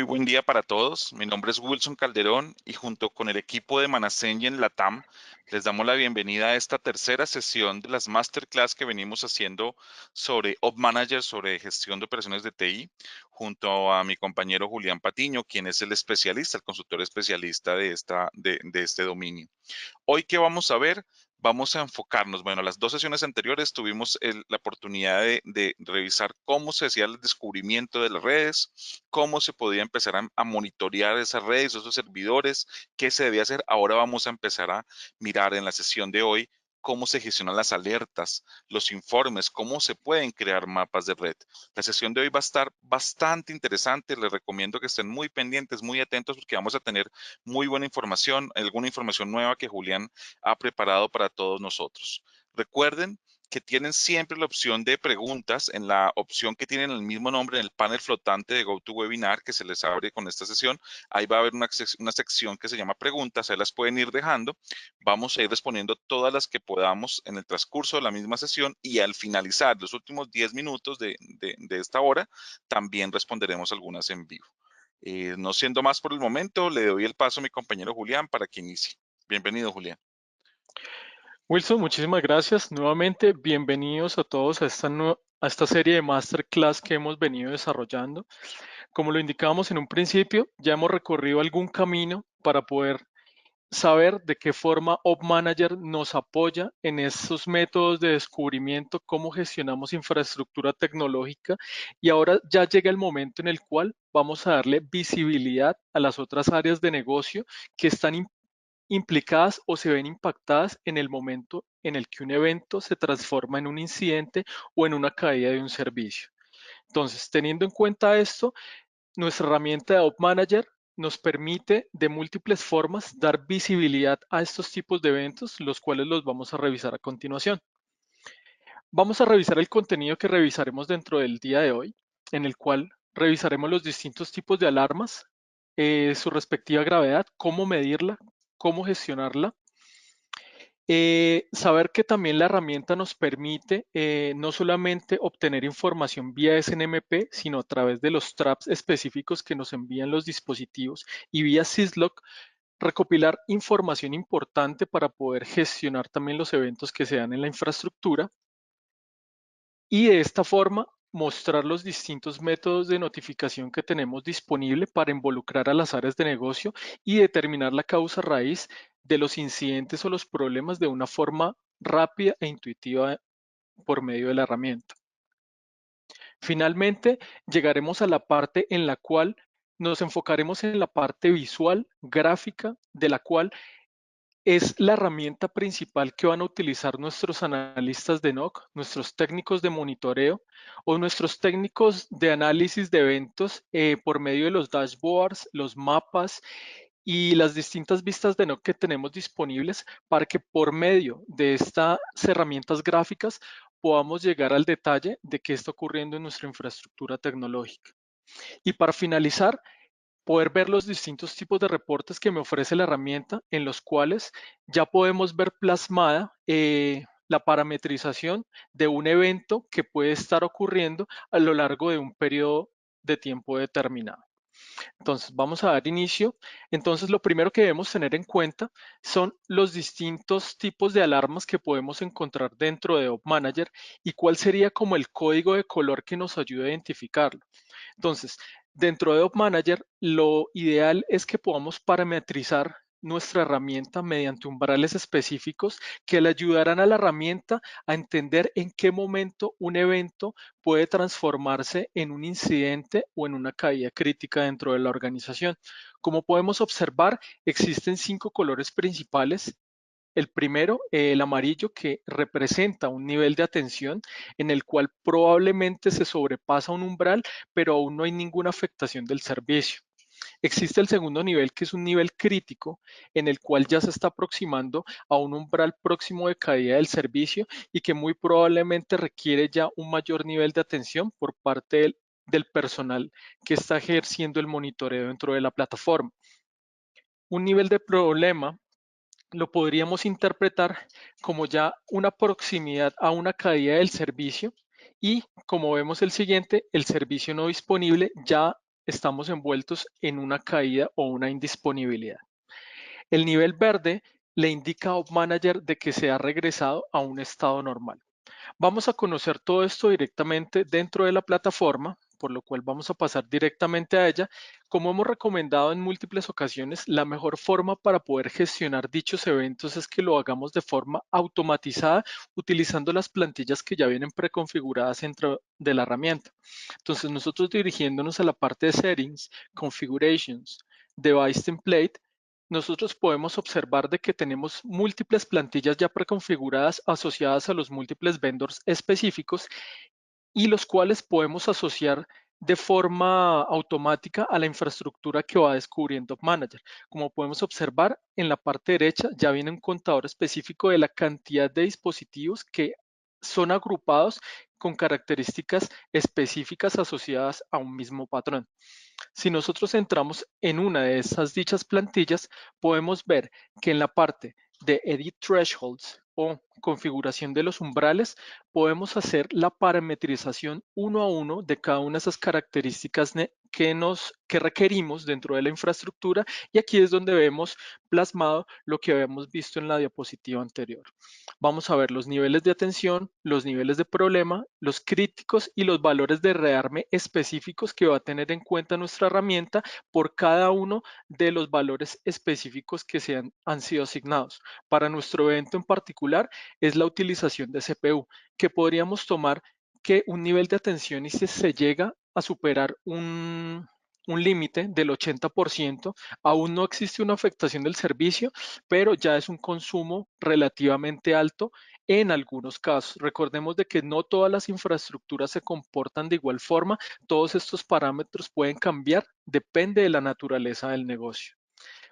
buen día para todos. Mi nombre es Wilson Calderón y junto con el equipo de Manasenghi en Latam les damos la bienvenida a esta tercera sesión de las masterclass que venimos haciendo sobre Op Manager, sobre gestión de operaciones de TI, junto a mi compañero Julián Patiño, quien es el especialista, el consultor especialista de este dominio. Hoy, ¿qué vamos a ver? Vamos a enfocarnos, bueno, las dos sesiones anteriores tuvimos la oportunidad de revisar cómo se hacía el descubrimiento de las redes, cómo se podía empezar a monitorear esas redes, esos servidores, qué se debía hacer. Ahora vamos a empezar a mirar en la sesión de hoy cómo se gestionan las alertas, los informes, cómo se pueden crear mapas de red. La sesión de hoy va a estar bastante interesante. Les recomiendo que estén muy pendientes, muy atentos, porque vamos a tener muy buena información, alguna información nueva que Julián ha preparado para todos nosotros. Recuerden que tienen siempre la opción de preguntas en la opción que tienen el mismo nombre en el panel flotante de GoToWebinar que se les abre con esta sesión. Ahí va a haber una sección que se llama preguntas, ahí las pueden ir dejando. Vamos a ir respondiendo todas las que podamos en el transcurso de la misma sesión y al finalizar los últimos 10 minutos de esta hora, también responderemos algunas en vivo. No siendo más por el momento, le doy el paso a mi compañero Julián para que inicie. Bienvenido, Julián. Wilson, muchísimas gracias. Nuevamente, bienvenidos a todos a esta serie de masterclass que hemos venido desarrollando. Como lo indicábamos en un principio, ya hemos recorrido algún camino para poder saber de qué forma Op Manager nos apoya en esos métodos de descubrimiento, cómo gestionamos infraestructura tecnológica, y ahora ya llega el momento en el cual vamos a darle visibilidad a las otras áreas de negocio que están implicadas o se ven impactadas en el momento en el que un evento se transforma en un incidente o en una caída de un servicio. Entonces, teniendo en cuenta esto, nuestra herramienta de Op Manager nos permite de múltiples formas dar visibilidad a estos tipos de eventos, los cuales los vamos a revisar a continuación. Vamos a revisar el contenido que revisaremos dentro del día de hoy, en el cual revisaremos los distintos tipos de alarmas, su respectiva gravedad, cómo medirla, cómo gestionarla. Saber que también la herramienta nos permite no solamente obtener información vía SNMP, sino a través de los traps específicos que nos envían los dispositivos y vía Syslog, recopilar información importante para poder gestionar también los eventos que se dan en la infraestructura y de esta forma mostrar los distintos métodos de notificación que tenemos disponible para involucrar a las áreas de negocio y determinar la causa raíz de los incidentes o los problemas de una forma rápida e intuitiva por medio de la herramienta. Finalmente, llegaremos a la parte en la cual nos enfocaremos en la parte visual, gráfica, de la cual es la herramienta principal que van a utilizar nuestros analistas de NOC, nuestros técnicos de monitoreo o nuestros técnicos de análisis de eventos por medio de los dashboards, los mapas y las distintas vistas de NOC que tenemos disponibles para que por medio de estas herramientas gráficas podamos llegar al detalle de qué está ocurriendo en nuestra infraestructura tecnológica. Y para finalizar, poder ver los distintos tipos de reportes que me ofrece la herramienta, en los cuales ya podemos ver plasmada la parametrización de un evento que puede estar ocurriendo a lo largo de un periodo de tiempo determinado. Entonces, vamos a dar inicio. Entonces, lo primero que debemos tener en cuenta son los distintos tipos de alarmas que podemos encontrar dentro de Op Manager y cuál sería como el código de color que nos ayude a identificarlo. Entonces, dentro de Op Manager, lo ideal es que podamos parametrizar nuestra herramienta mediante umbrales específicos que le ayudarán a la herramienta a entender en qué momento un evento puede transformarse en un incidente o en una caída crítica dentro de la organización. Como podemos observar, existen 5 colores principales. El primero, el amarillo, que representa un nivel de atención en el cual probablemente se sobrepasa un umbral, pero aún no hay ninguna afectación del servicio. Existe el segundo nivel, que es un nivel crítico, en el cual ya se está aproximando a un umbral próximo de caída del servicio y que muy probablemente requiere ya un mayor nivel de atención por parte del personal que está ejerciendo el monitoreo dentro de la plataforma. Un nivel de problema lo podríamos interpretar como ya una proximidad a una caída del servicio y, como vemos el siguiente, el servicio no disponible ya estamos envueltos en una caída o una indisponibilidad. El nivel verde le indica a Op Manager de que se ha regresado a un estado normal. Vamos a conocer todo esto directamente dentro de la plataforma, por lo cual vamos a pasar directamente a ella. Como hemos recomendado en múltiples ocasiones, la mejor forma para poder gestionar dichos eventos es que lo hagamos de forma automatizada utilizando las plantillas que ya vienen preconfiguradas dentro de la herramienta. Entonces, nosotros dirigiéndonos a la parte de Settings, Configurations, Device Template, nosotros podemos observar de que tenemos múltiples plantillas ya preconfiguradas asociadas a los múltiples vendors específicos y los cuales podemos asociar de forma automática a la infraestructura que va descubriendo Manager. Como podemos observar, en la parte derecha ya viene un contador específico de la cantidad de dispositivos que son agrupados con características específicas asociadas a un mismo patrón. Si nosotros entramos en una de esas dichas plantillas, podemos ver que en la parte de Edit Thresholds o configuración de los umbrales, podemos hacer la parametrización uno a uno de cada una de esas características que requerimos dentro de la infraestructura, y aquí es donde vemos plasmado lo que habíamos visto en la diapositiva anterior. Vamos a ver los niveles de atención, los niveles de problema, los críticos y los valores de rearme específicos que va a tener en cuenta nuestra herramienta por cada uno de los valores específicos que han sido asignados. Para nuestro evento en particular es la utilización de CPU, que podríamos tomar que un nivel de atención y si se llega a superar un límite del 80%, aún no existe una afectación del servicio, pero ya es un consumo relativamente alto en algunos casos. Recordemos de que no todas las infraestructuras se comportan de igual forma. Todos estos parámetros pueden cambiar, depende de la naturaleza del negocio.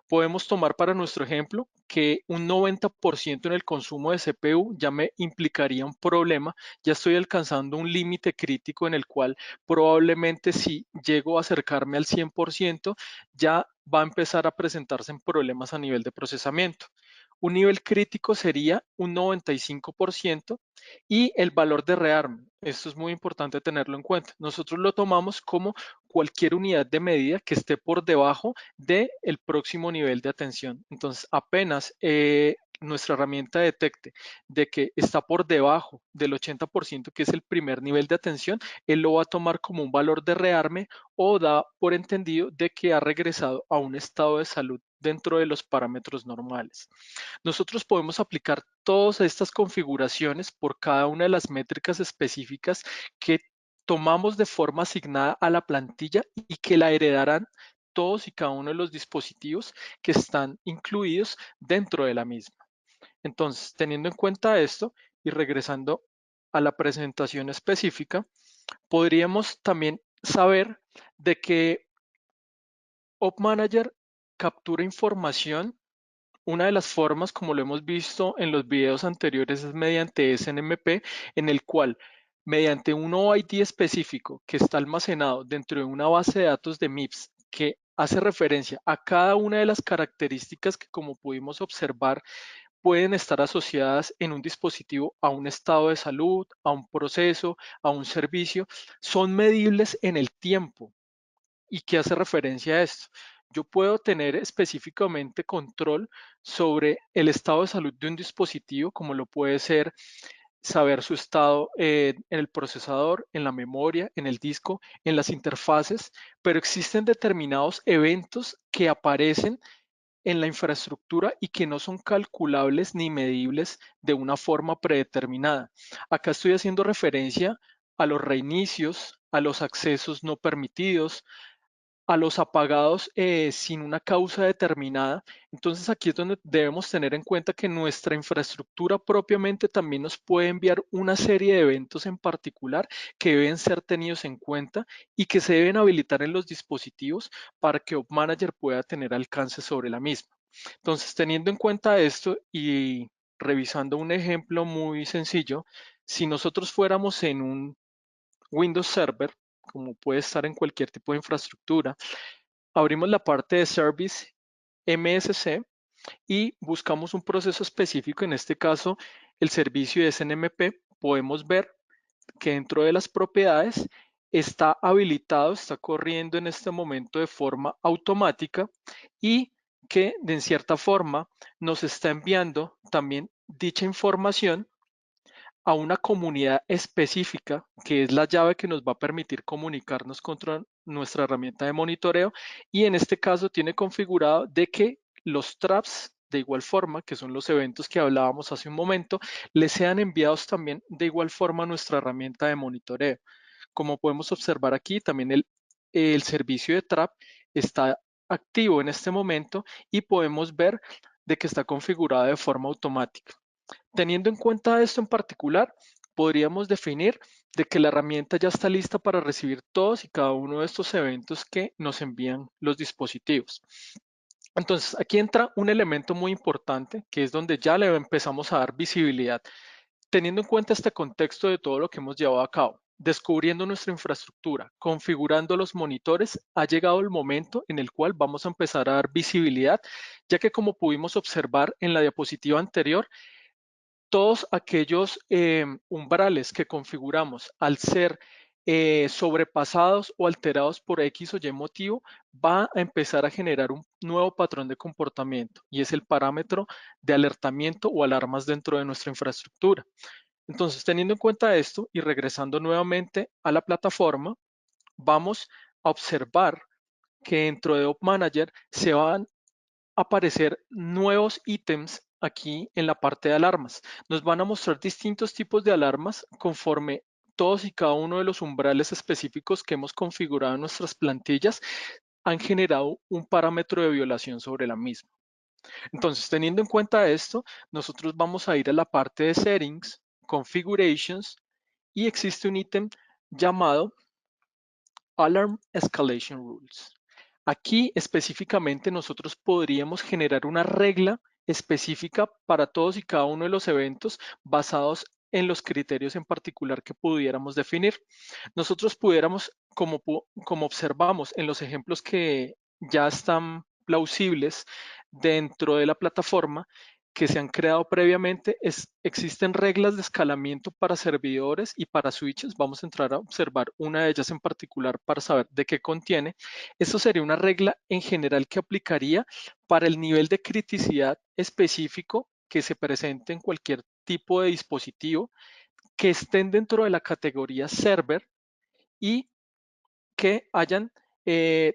Podemos tomar para nuestro ejemplo que un 90% en el consumo de CPU ya me implicaría un problema, ya estoy alcanzando un límite crítico en el cual probablemente si llego a acercarme al 100%, ya va a empezar a presentarse en problemas a nivel de procesamiento. Un nivel crítico sería un 95% y el valor de rearm. Esto es muy importante tenerlo en cuenta. Nosotros lo tomamos como cualquier unidad de medida que esté por debajo del próximo nivel de atención. Entonces, apenas nuestra herramienta detecte de que está por debajo del 80%, que es el primer nivel de atención, él lo va a tomar como un valor de rearme o da por entendido de que ha regresado a un estado de salud dentro de los parámetros normales. Nosotros podemos aplicar todas estas configuraciones por cada una de las métricas específicas que tomamos de forma asignada a la plantilla y que la heredarán todos y cada uno de los dispositivos que están incluidos dentro de la misma. Entonces, teniendo en cuenta esto y regresando a la presentación específica, podríamos también saber de que Op Manager captura información. Una de las formas, como lo hemos visto en los videos anteriores, es mediante SNMP, en el cual, mediante un OID específico que está almacenado dentro de una base de datos de MIPS que hace referencia a cada una de las características que, como pudimos observar, pueden estar asociadas en un dispositivo a un estado de salud, a un proceso, a un servicio, son medibles en el tiempo. ¿Y qué hace referencia a esto? Yo puedo tener específicamente control sobre el estado de salud de un dispositivo, como lo puede ser saber su estado en el procesador, en la memoria, en el disco, en las interfaces, pero existen determinados eventos que aparecen en la infraestructura y que no son calculables ni medibles de una forma predeterminada. Acá estoy haciendo referencia a los reinicios, a los accesos no permitidos, a los apagados sin una causa determinada. Entonces aquí es donde debemos tener en cuenta que nuestra infraestructura propiamente también nos puede enviar una serie de eventos en particular que deben ser tenidos en cuenta y que se deben habilitar en los dispositivos para que Op Manager pueda tener alcance sobre la misma. Entonces, teniendo en cuenta esto y revisando un ejemplo muy sencillo, si nosotros fuéramos en un Windows Server, como puede estar en cualquier tipo de infraestructura, abrimos la parte de Service MSC y buscamos un proceso específico, en este caso el servicio de SNMP. Podemos ver que dentro de las propiedades está habilitado, está corriendo en este momento de forma automática y que de en cierta forma nos está enviando también dicha información a una comunidad específica, que es la llave que nos va a permitir comunicarnos contra nuestra herramienta de monitoreo, y en este caso tiene configurado de que los traps, de igual forma, que son los eventos que hablábamos hace un momento, les sean enviados también de igual forma a nuestra herramienta de monitoreo. Como podemos observar aquí, también el servicio de trap está activo en este momento y podemos ver de que está configurada de forma automática. Teniendo en cuenta esto en particular, podríamos definir de que la herramienta ya está lista para recibir todos y cada uno de estos eventos que nos envían los dispositivos. Entonces, aquí entra un elemento muy importante, que es donde ya le empezamos a dar visibilidad. Teniendo en cuenta este contexto de todo lo que hemos llevado a cabo, descubriendo nuestra infraestructura, configurando los monitores, ha llegado el momento en el cual vamos a empezar a dar visibilidad, ya que como pudimos observar en la diapositiva anterior, todos aquellos umbrales que configuramos al ser sobrepasados o alterados por X o Y motivo, va a empezar a generar un nuevo patrón de comportamiento y es el parámetro de alertamiento o alarmas dentro de nuestra infraestructura. Entonces, teniendo en cuenta esto y regresando nuevamente a la plataforma, vamos a observar que dentro de Op Manager se van aparecer nuevos ítems aquí en la parte de alarmas. Nos van a mostrar distintos tipos de alarmas conforme todos y cada uno de los umbrales específicos que hemos configurado en nuestras plantillas han generado un parámetro de violación sobre la misma. Entonces, teniendo en cuenta esto, nosotros vamos a ir a la parte de Settings, Configurations, y existe un ítem llamado Alarm Escalation Rules. Aquí específicamente nosotros podríamos generar una regla específica para todos y cada uno de los eventos basados en los criterios en particular que pudiéramos definir. Nosotros pudiéramos, como observamos en los ejemplos que ya están plausibles dentro de la plataforma, que se han creado previamente, existen reglas de escalamiento para servidores y para switches. Vamos a entrar a observar una de ellas en particular para saber de qué contiene. Esto sería una regla en general que aplicaría para el nivel de criticidad específico que se presente en cualquier tipo de dispositivo que estén dentro de la categoría server y que hayan eh,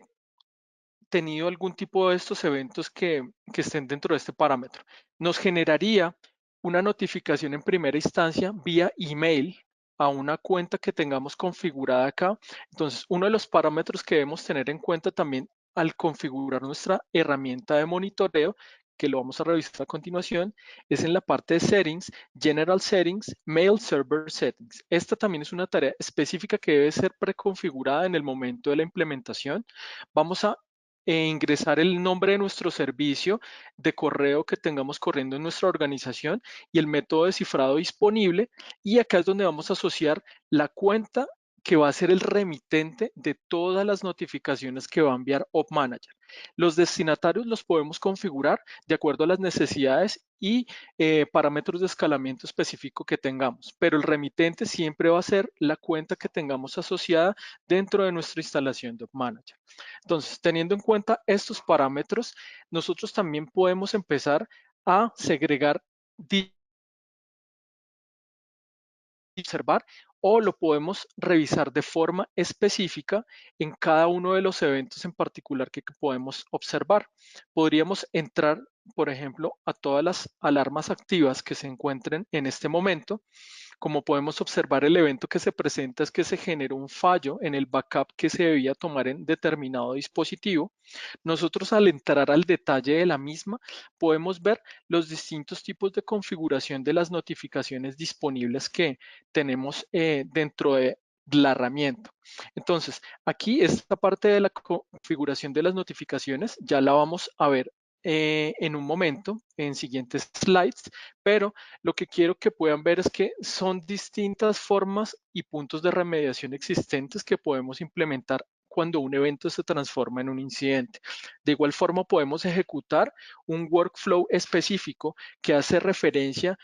tenido algún tipo de estos eventos que estén dentro de este parámetro. Nos generaría una notificación en primera instancia vía email a una cuenta que tengamos configurada acá. Entonces, uno de los parámetros que debemos tener en cuenta también al configurar nuestra herramienta de monitoreo, que lo vamos a revisar a continuación, es en la parte de Settings, General Settings, Mail Server Settings. Esta también es una tarea específica que debe ser preconfigurada en el momento de la implementación. Vamos a ingresar el nombre de nuestro servicio de correo que tengamos corriendo en nuestra organización y el método de cifrado disponible. Y acá es donde vamos a asociar la cuenta que va a ser el remitente de todas las notificaciones que va a enviar Op Manager. Los destinatarios los podemos configurar de acuerdo a las necesidades y parámetros de escalamiento específico que tengamos, pero el remitente siempre va a ser la cuenta que tengamos asociada dentro de nuestra instalación de Op Manager. Entonces, teniendo en cuenta estos parámetros, nosotros también podemos empezar a segregar observar o lo podemos revisar de forma específica en cada uno de los eventos en particular que podemos observar. Podríamos entrar, por ejemplo, a todas las alarmas activas que se encuentren en este momento. Como podemos observar, el evento que se presenta es que se generó un fallo en el backup que se debía tomar en determinado dispositivo. Nosotros, al entrar al detalle de la misma, podemos ver los distintos tipos de configuración de las notificaciones disponibles que tenemos dentro de la herramienta. Entonces, aquí esta parte de la configuración de las notificaciones ya la vamos a ver en un momento, en siguientes slides, pero lo que quiero que puedan ver es que son distintas formas y puntos de remediación existentes que podemos implementar cuando un evento se transforma en un incidente. De igual forma, podemos ejecutar un workflow específico que hace referencia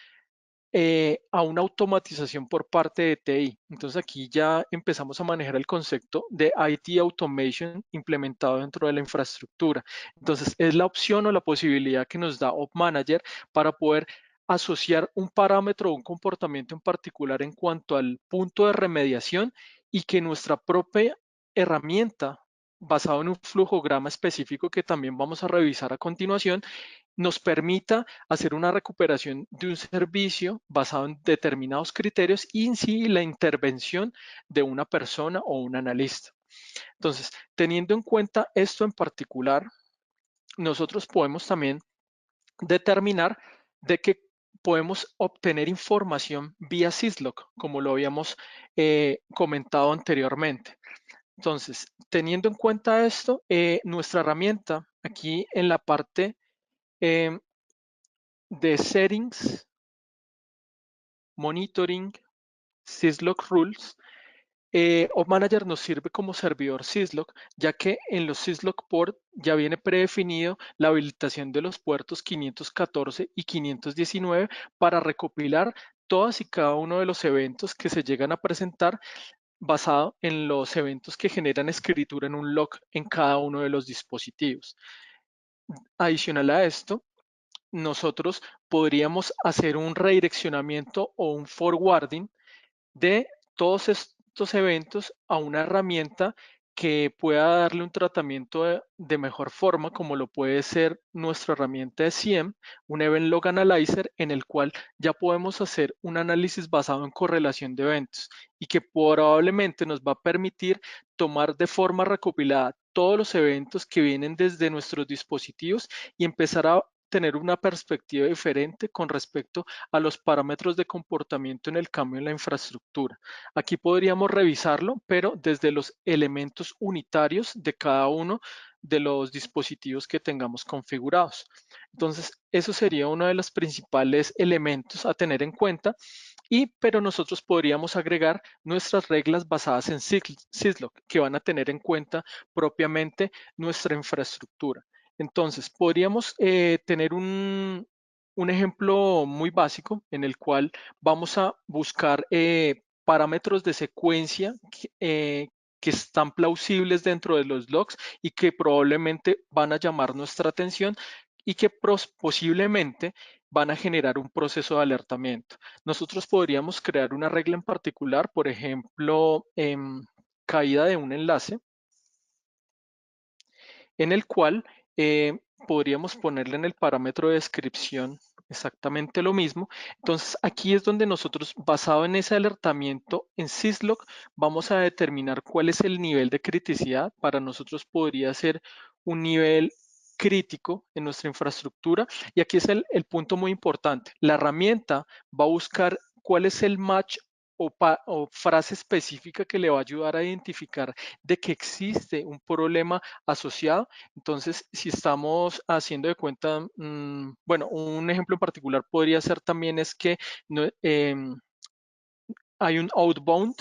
a una automatización por parte de TI. Entonces aquí ya empezamos a manejar el concepto de IT Automation implementado dentro de la infraestructura. Entonces es la opción o la posibilidad que nos da Op Manager para poder asociar un parámetro o un comportamiento en particular en cuanto al punto de remediación y que nuestra propia herramienta basado en un flujograma específico que también vamos a revisar a continuación, nos permita hacer una recuperación de un servicio basado en determinados criterios y en sí la intervención de una persona o un analista. Entonces, teniendo en cuenta esto en particular, nosotros podemos también determinar de que podemos obtener información vía Syslog, como lo habíamos comentado anteriormente. Entonces, teniendo en cuenta esto, nuestra herramienta aquí en la parte eh, de Settings, Monitoring, Syslog Rules, Op Manager nos sirve como servidor Syslog, ya que en los Syslog port ya viene predefinido la habilitación de los puertos 514 y 519 para recopilar todas y cada uno de los eventos que se llegan a presentar basado en los eventos que generan escritura en un log en cada uno de los dispositivos. Adicional a esto, nosotros podríamos hacer un redireccionamiento o un forwarding de todos estos eventos a una herramienta que pueda darle un tratamiento de mejor forma, como lo puede ser nuestra herramienta de SIEM, un Event Log Analyzer, en el cual ya podemos hacer un análisis basado en correlación de eventos y que probablemente nos va a permitir tomar de forma recopilada todos los eventos que vienen desde nuestros dispositivos y empezar a tener una perspectiva diferente con respecto a los parámetros de comportamiento en el cambio en la infraestructura. Aquí podríamos revisarlo, pero desde los elementos unitarios de cada uno de los dispositivos que tengamos configurados. Entonces, eso sería uno de los principales elementos a tener en cuenta. Pero nosotros podríamos agregar nuestras reglas basadas en Syslog, que van a tener en cuenta propiamente nuestra infraestructura. Entonces, podríamos tener un ejemplo muy básico en el cual vamos a buscar parámetros de secuencia que están plausibles dentro de los logs y que probablemente van a llamar nuestra atención y que posiblemente van a generar un proceso de alertamiento. Nosotros podríamos crear una regla en particular, por ejemplo, caída de un enlace, en el cual podríamos ponerle en el parámetro de descripción exactamente lo mismo. Entonces, aquí es donde nosotros, basado en ese alertamiento en Syslog, vamos a determinar cuál es el nivel de criticidad. Para nosotros podría ser un nivel crítico en nuestra infraestructura. Y aquí es el punto muy importante. La herramienta va a buscar cuál es el match o frase específica que le va a ayudar a identificar de que existe un problema asociado. Entonces, si estamos haciendo de cuenta, bueno, un ejemplo en particular podría ser también es que no, hay un outbound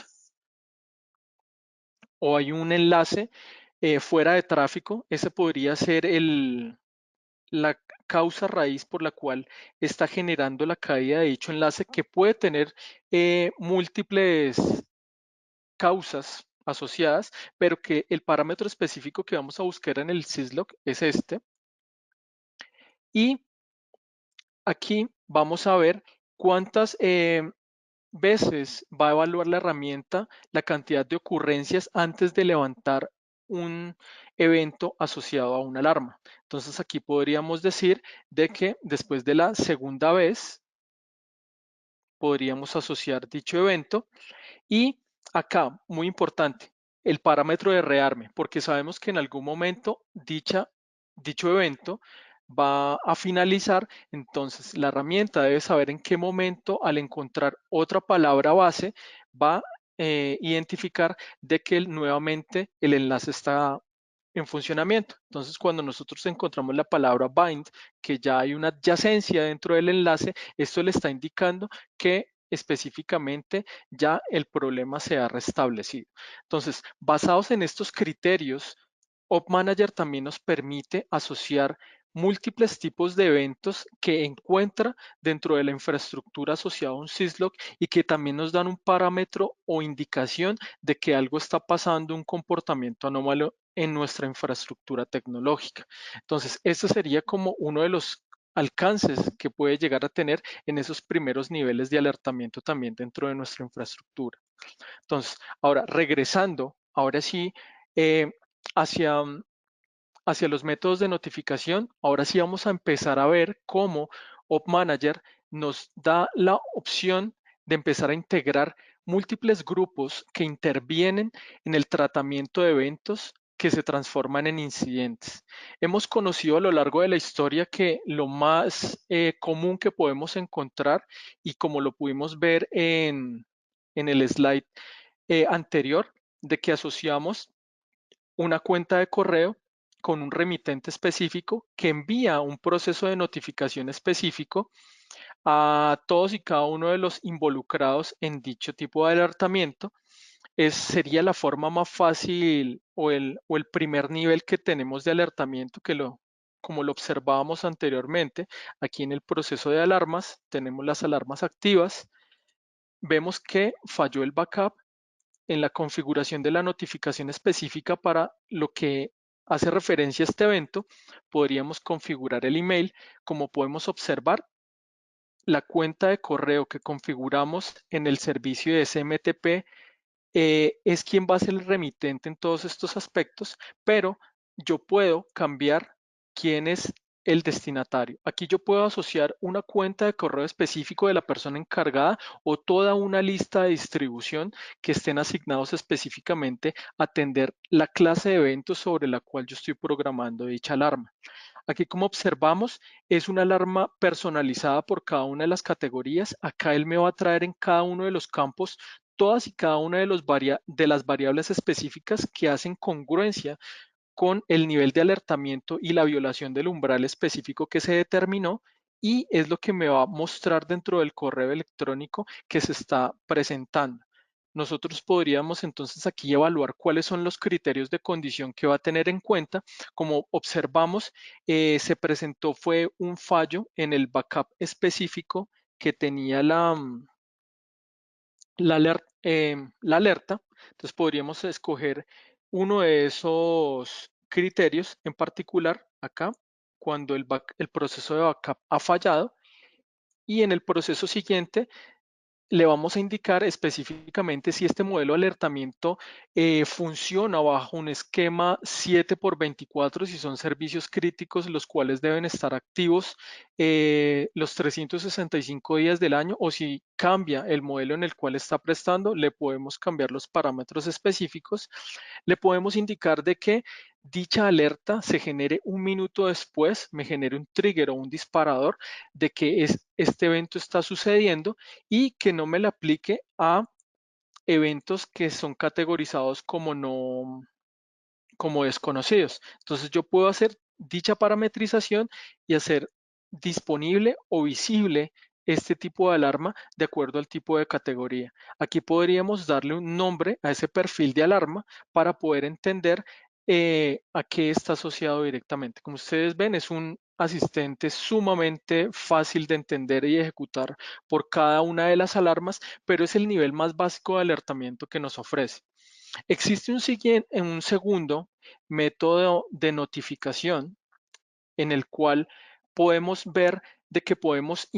o hay un enlace fuera de tráfico. Ese podría ser la causa raíz por la cual está generando la caída de dicho enlace, que puede tener múltiples causas asociadas, pero que el parámetro específico que vamos a buscar en el syslog es este. Y aquí vamos a ver cuántas veces va a evaluar la herramienta la cantidad de ocurrencias antes de levantar un evento asociado a una alarma. Entonces aquí podríamos decir de que después de la segunda vez podríamos asociar dicho evento. Y acá, muy importante, el parámetro de rearme, porque sabemos que en algún momento dicho evento va a finalizar. Entonces la herramienta debe saber en qué momento, al encontrar otra palabra base, va a identificar de que nuevamente el enlace está en funcionamiento. Entonces, cuando nosotros encontramos la palabra bind, que ya hay una adyacencia dentro del enlace, esto le está indicando que específicamente ya el problema se ha restablecido. Entonces, basados en estos criterios, Op Manager también nos permite asociar múltiples tipos de eventos que encuentra dentro de la infraestructura asociada a un syslog y que también nos dan un parámetro o indicación de que algo está pasando, un comportamiento anómalo en nuestra infraestructura tecnológica. Entonces, este sería como uno de los alcances que puede llegar a tener en esos primeros niveles de alertamiento también dentro de nuestra infraestructura. Entonces, ahora regresando, ahora sí, eh, hacia, hacia los métodos de notificación, ahora sí vamos a empezar a ver cómo Op Manager nos da la opción de empezar a integrar múltiples grupos que intervienen en el tratamiento de eventos que se transforman en incidentes. Hemos conocido a lo largo de la historia que lo más común que podemos encontrar, y como lo pudimos ver en el slide anterior, de que asociamos una cuenta de correo con un remitente específico que envía un proceso de notificación específico a todos y cada uno de los involucrados en dicho tipo de alertamiento. Sería la forma más fácil o el primer nivel que tenemos de alertamiento como lo observábamos anteriormente. Aquí en el proceso de alarmas tenemos las alarmas activas. Vemos que falló el backup en la configuración de la notificación específica para lo que hace referencia a este evento. Podríamos configurar el email. Como podemos observar, la cuenta de correo que configuramos en el servicio de SMTP es quien va a ser el remitente en todos estos aspectos, pero yo puedo cambiar quién es el destinatario. Aquí yo puedo asociar una cuenta de correo específico de la persona encargada o toda una lista de distribución que estén asignados específicamente a atender la clase de eventos sobre la cual yo estoy programando dicha alarma. Aquí, como observamos, es una alarma personalizada por cada una de las categorías. Acá él me va a traer en cada uno de los campos todas y cada una de las variables específicas que hacen congruencia con el nivel de alertamiento y la violación del umbral específico que se determinó, y es lo que me va a mostrar dentro del correo electrónico que se está presentando. Nosotros podríamos entonces aquí evaluar cuáles son los criterios de condición que va a tener en cuenta. Como observamos, se presentó fue un fallo en el backup específico que tenía la alerta. Entonces podríamos escoger uno de esos criterios en particular acá, cuando el proceso de backup ha fallado, y en el proceso siguiente le vamos a indicar específicamente si este modelo de alertamiento funciona bajo un esquema 7 por 24, si son servicios críticos los cuales deben estar activos los 365 días del año, o si cambia el modelo en el cual está prestando, le podemos cambiar los parámetros específicos. Le podemos indicar de que dicha alerta se genere un minuto después, me genere un trigger o un disparador de que este evento está sucediendo, y que no me la aplique a eventos que son categorizados como como desconocidos. Entonces yo puedo hacer dicha parametrización y hacer disponible o visible este tipo de alarma de acuerdo al tipo de categoría. Aquí podríamos darle un nombre a ese perfil de alarma para poder entender a qué está asociado directamente. Como ustedes ven, es un asistente sumamente fácil de entender y ejecutar por cada una de las alarmas, pero es el nivel más básico de alertamiento que nos ofrece. Existe un segundo método de notificación en el cual podemos ver de que podemos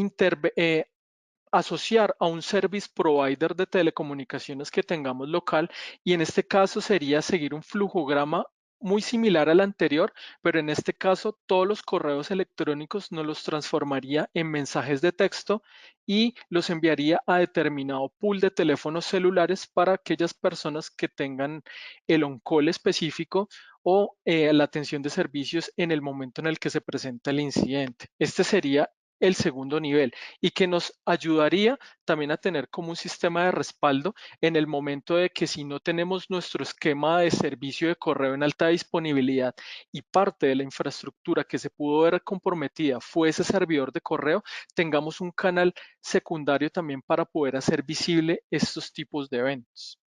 asociar a un service provider de telecomunicaciones que tengamos local, y en este caso sería seguir un flujograma muy similar al anterior, pero en este caso todos los correos electrónicos nos los transformaría en mensajes de texto y los enviaría a determinado pool de teléfonos celulares para aquellas personas que tengan el on-call específico o la atención de servicios en el momento en el que se presenta el incidente. Este sería el segundo nivel, y que nos ayudaría también a tener como un sistema de respaldo en el momento de que, si no tenemos nuestro esquema de servicio de correo en alta disponibilidad y parte de la infraestructura que se pudo ver comprometida fue ese servidor de correo, tengamos un canal secundario también para poder hacer visible estos tipos de eventos.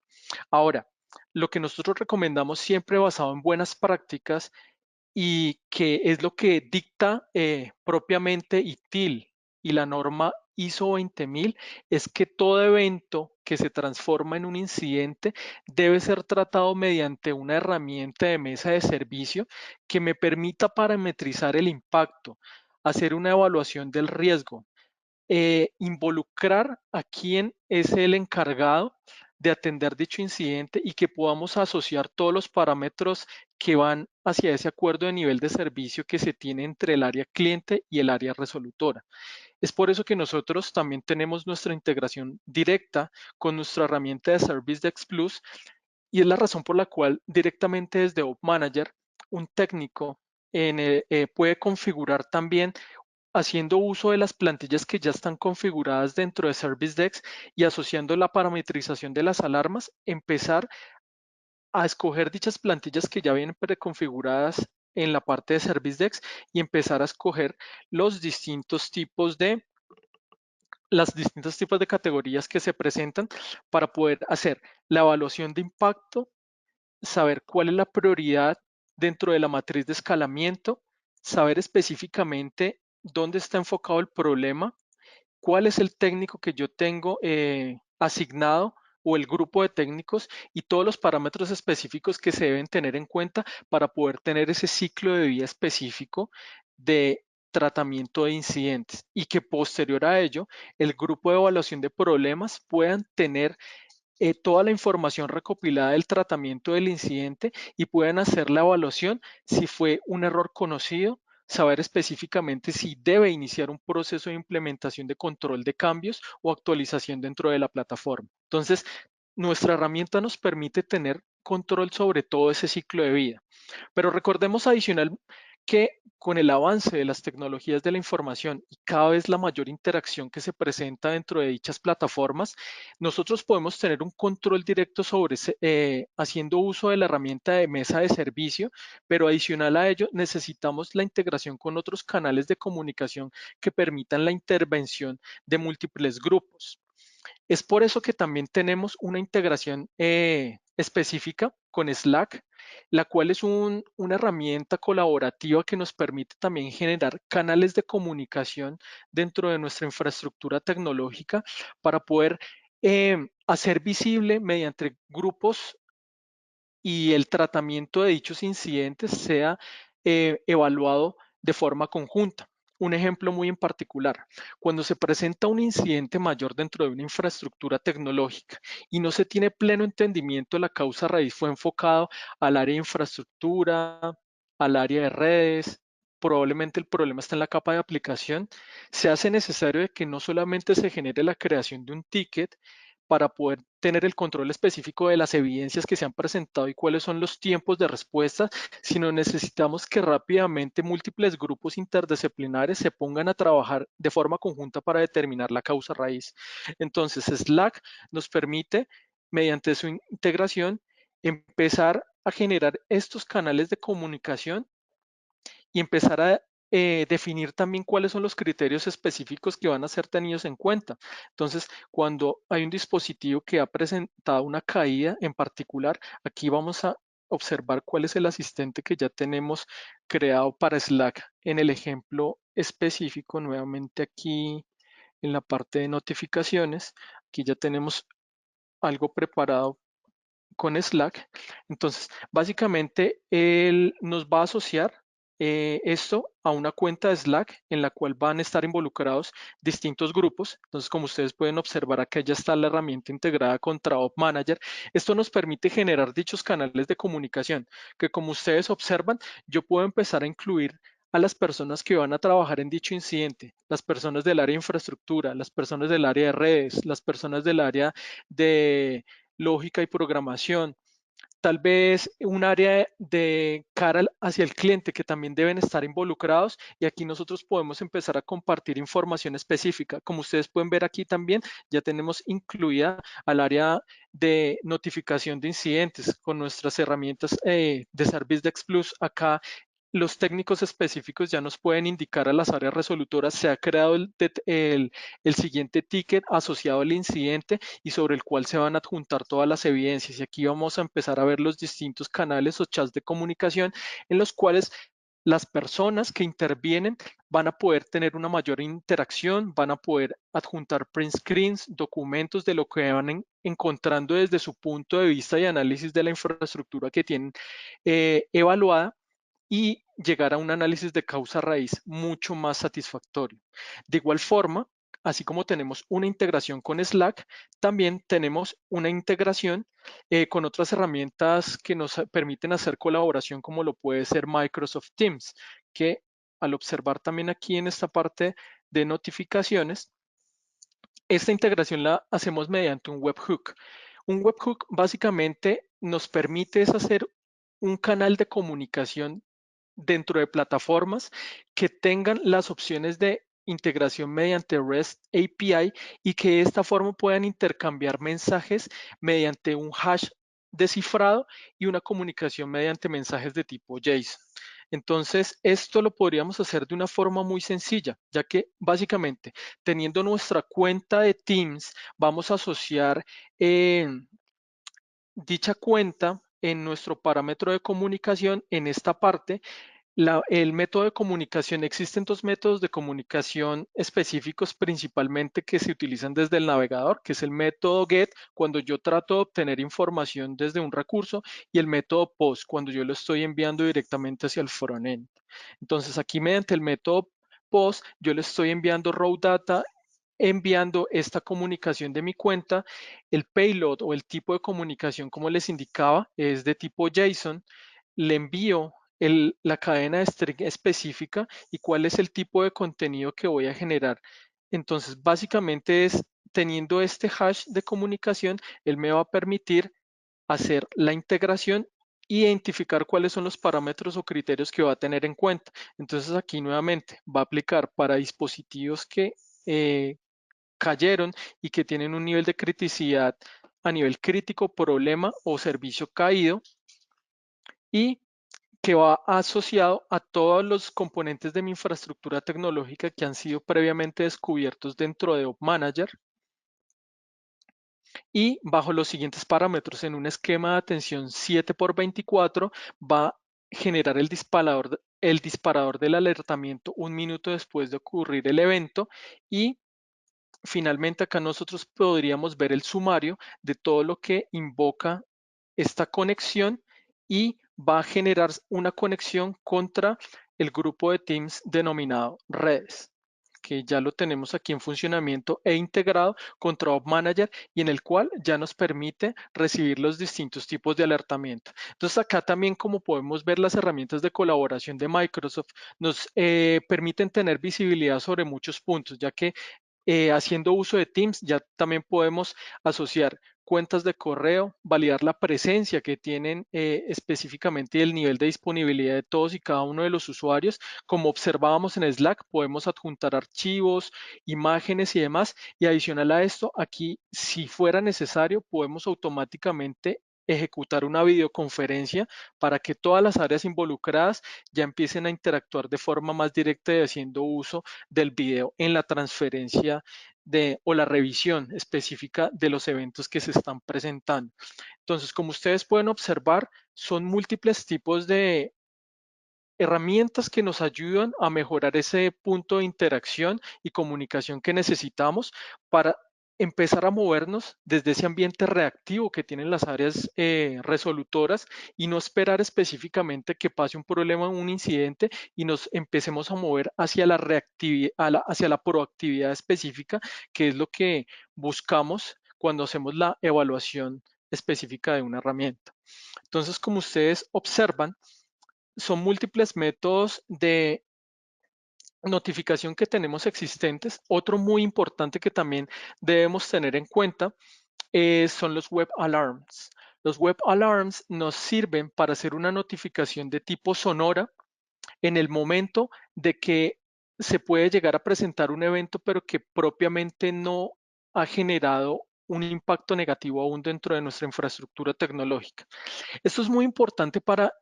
Ahora, lo que nosotros recomendamos siempre basado en buenas prácticas y que es lo que dicta propiamente ITIL y la norma ISO 20000, es que todo evento que se transforma en un incidente debe ser tratado mediante una herramienta de mesa de servicio que me permita parametrizar el impacto, hacer una evaluación del riesgo, involucrar a quien es el encargado de atender dicho incidente y que podamos asociar todos los parámetros que van hacia ese acuerdo de nivel de servicio que se tiene entre el área cliente y el área resolutora. Es por eso que nosotros también tenemos nuestra integración directa con nuestra herramienta de ServiceDesk Plus, y es la razón por la cual directamente desde Op Manager un técnico puede configurar también haciendo uso de las plantillas que ya están configuradas dentro de ServiceDesk y asociando la parametrización de las alarmas, empezar a escoger dichas plantillas que ya vienen preconfiguradas en la parte de ServiceDesk y empezar a escoger los distintos tipos de las distintos tipos de categorías que se presentan para poder hacer la evaluación de impacto, saber cuál es la prioridad dentro de la matriz de escalamiento, saber específicamente dónde está enfocado el problema, cuál es el técnico que yo tengo asignado o el grupo de técnicos y todos los parámetros específicos que se deben tener en cuenta para poder tener ese ciclo de vida específico de tratamiento de incidentes y que posterior a ello el grupo de evaluación de problemas puedan tener toda la información recopilada del tratamiento del incidente y pueden hacer la evaluación si fue un error conocido, saber específicamente si debe iniciar un proceso de implementación de control de cambios o actualización dentro de la plataforma. Entonces, nuestra herramienta nos permite tener control sobre todo ese ciclo de vida. Pero recordemos adicional que con el avance de las tecnologías de la información y cada vez la mayor interacción que se presenta dentro de dichas plataformas, nosotros podemos tener un control directo sobre haciendo uso de la herramienta de mesa de servicio, pero adicional a ello necesitamos la integración con otros canales de comunicación que permitan la intervención de múltiples grupos. Es por eso que también tenemos una integración específica con Slack, la cual es una herramienta colaborativa que nos permite también generar canales de comunicación dentro de nuestra infraestructura tecnológica para poder hacer visible mediante grupos y el tratamiento de dichos incidentes sea evaluado de forma conjunta. Un ejemplo muy en particular, cuando se presenta un incidente mayor dentro de una infraestructura tecnológica y no se tiene pleno entendimiento de la causa raíz, fue enfocado al área de infraestructura, al área de redes, probablemente el problema está en la capa de aplicación, se hace necesario de que no solamente se genere la creación de un ticket, para poder tener el control específico de las evidencias que se han presentado y cuáles son los tiempos de respuesta, sino necesitamos que rápidamente múltiples grupos interdisciplinares se pongan a trabajar de forma conjunta para determinar la causa raíz. Entonces, Slack nos permite, mediante su integración, empezar a generar estos canales de comunicación y empezar a definir también cuáles son los criterios específicos que van a ser tenidos en cuenta. Entonces, cuando hay un dispositivo que ha presentado una caída en particular, aquí vamos a observar cuál es el asistente que ya tenemos creado para Slack. En el ejemplo específico, nuevamente aquí en la parte de notificaciones, aquí ya tenemos algo preparado con Slack. Entonces, básicamente, él nos va a asociar esto a una cuenta de Slack en la cual van a estar involucrados distintos grupos. Entonces, como ustedes pueden observar, acá ya está la herramienta integrada con Traop Manager. Esto nos permite generar dichos canales de comunicación que, como ustedes observan, yo puedo empezar a incluir a las personas que van a trabajar en dicho incidente, las personas del área de infraestructura, las personas del área de redes, las personas del área de lógica y programación, tal vez un área de cara hacia el cliente que también deben estar involucrados y aquí nosotros podemos empezar a compartir información específica. Como ustedes pueden ver aquí también, ya tenemos incluida al área de notificación de incidentes con nuestras herramientas de ServiceDesk Plus. Acá los técnicos específicos ya nos pueden indicar a las áreas resolutoras, se ha creado el siguiente ticket asociado al incidente y sobre el cual se van a adjuntar todas las evidencias. Y aquí vamos a empezar a ver los distintos canales o chats de comunicación en los cuales las personas que intervienen van a poder tener una mayor interacción, van a poder adjuntar print screens, documentos de lo que van encontrando desde su punto de vista y análisis de la infraestructura que tienen evaluada y llegar a un análisis de causa raíz mucho más satisfactorio. De igual forma, así como tenemos una integración con Slack, también tenemos una integración con otras herramientas que nos permiten hacer colaboración, como lo puede ser Microsoft Teams, que al observar también aquí en esta parte de notificaciones, esta integración la hacemos mediante un webhook. Un webhook básicamente nos permite hacer un canal de comunicación dentro de plataformas que tengan las opciones de integración mediante REST API y que de esta forma puedan intercambiar mensajes mediante un hash descifrado y una comunicación mediante mensajes de tipo JSON. Entonces, esto lo podríamos hacer de una forma muy sencilla, ya que básicamente teniendo nuestra cuenta de Teams, vamos a asociar dicha cuenta en nuestro parámetro de comunicación en esta parte. El método de comunicación, existen dos métodos de comunicación específicos principalmente que se utilizan desde el navegador, que es el método GET, cuando yo trato de obtener información desde un recurso, y el método POST, cuando yo lo estoy enviando directamente hacia el frontend. Entonces, aquí mediante el método POST, yo le estoy enviando raw data, enviando esta comunicación de mi cuenta. El payload o el tipo de comunicación, como les indicaba, es de tipo JSON. Le envío la cadena de string específica y cuál es el tipo de contenido que voy a generar. Entonces, básicamente es teniendo este hash de comunicación, él me va a permitir hacer la integración e identificar cuáles son los parámetros o criterios que va a tener en cuenta. Entonces, aquí nuevamente va a aplicar para dispositivos que cayeron y que tienen un nivel de criticidad a nivel crítico, problema o servicio caído, y que va asociado a todos los componentes de mi infraestructura tecnológica que han sido previamente descubiertos dentro de Op Manager, y bajo los siguientes parámetros en un esquema de atención 7x24 va a generar el disparador del alertamiento un minuto después de ocurrir el evento. Y finalmente acá nosotros podríamos ver el sumario de todo lo que invoca esta conexión y va a generar una conexión contra el grupo de Teams denominado redes, que ya lo tenemos aquí en funcionamiento e integrado contra Op Manager, y en el cual ya nos permite recibir los distintos tipos de alertamiento. Entonces acá también, como podemos ver, las herramientas de colaboración de Microsoft nos permiten tener visibilidad sobre muchos puntos, ya que haciendo uso de Teams ya también podemos asociar cuentas de correo, validar la presencia que tienen específicamente y el nivel de disponibilidad de todos y cada uno de los usuarios. Como observábamos en Slack, podemos adjuntar archivos, imágenes y demás. Y adicional a esto, aquí, si fuera necesario, podemos automáticamente ejecutar una videoconferencia para que todas las áreas involucradas ya empiecen a interactuar de forma más directa y haciendo uso del video en la transferencia o la revisión específica de los eventos que se están presentando. Entonces, como ustedes pueden observar, son múltiples tipos de herramientas que nos ayudan a mejorar ese punto de interacción y comunicación que necesitamos para empezar a movernos desde ese ambiente reactivo que tienen las áreas resolutoras, y no esperar específicamente que pase un problema, un incidente, y nos empecemos a mover hacia la reactividad, hacia la proactividad específica, que es lo que buscamos cuando hacemos la evaluación específica de una herramienta. Entonces, como ustedes observan, son múltiples métodos de notificación que tenemos existentes. Otro muy importante que también debemos tener en cuenta son los web alarms. Los web alarms nos sirven para hacer una notificación de tipo sonora en el momento de que se puede llegar a presentar un evento, pero que propiamente no ha generado un impacto negativo aún dentro de nuestra infraestructura tecnológica. Esto es muy importante para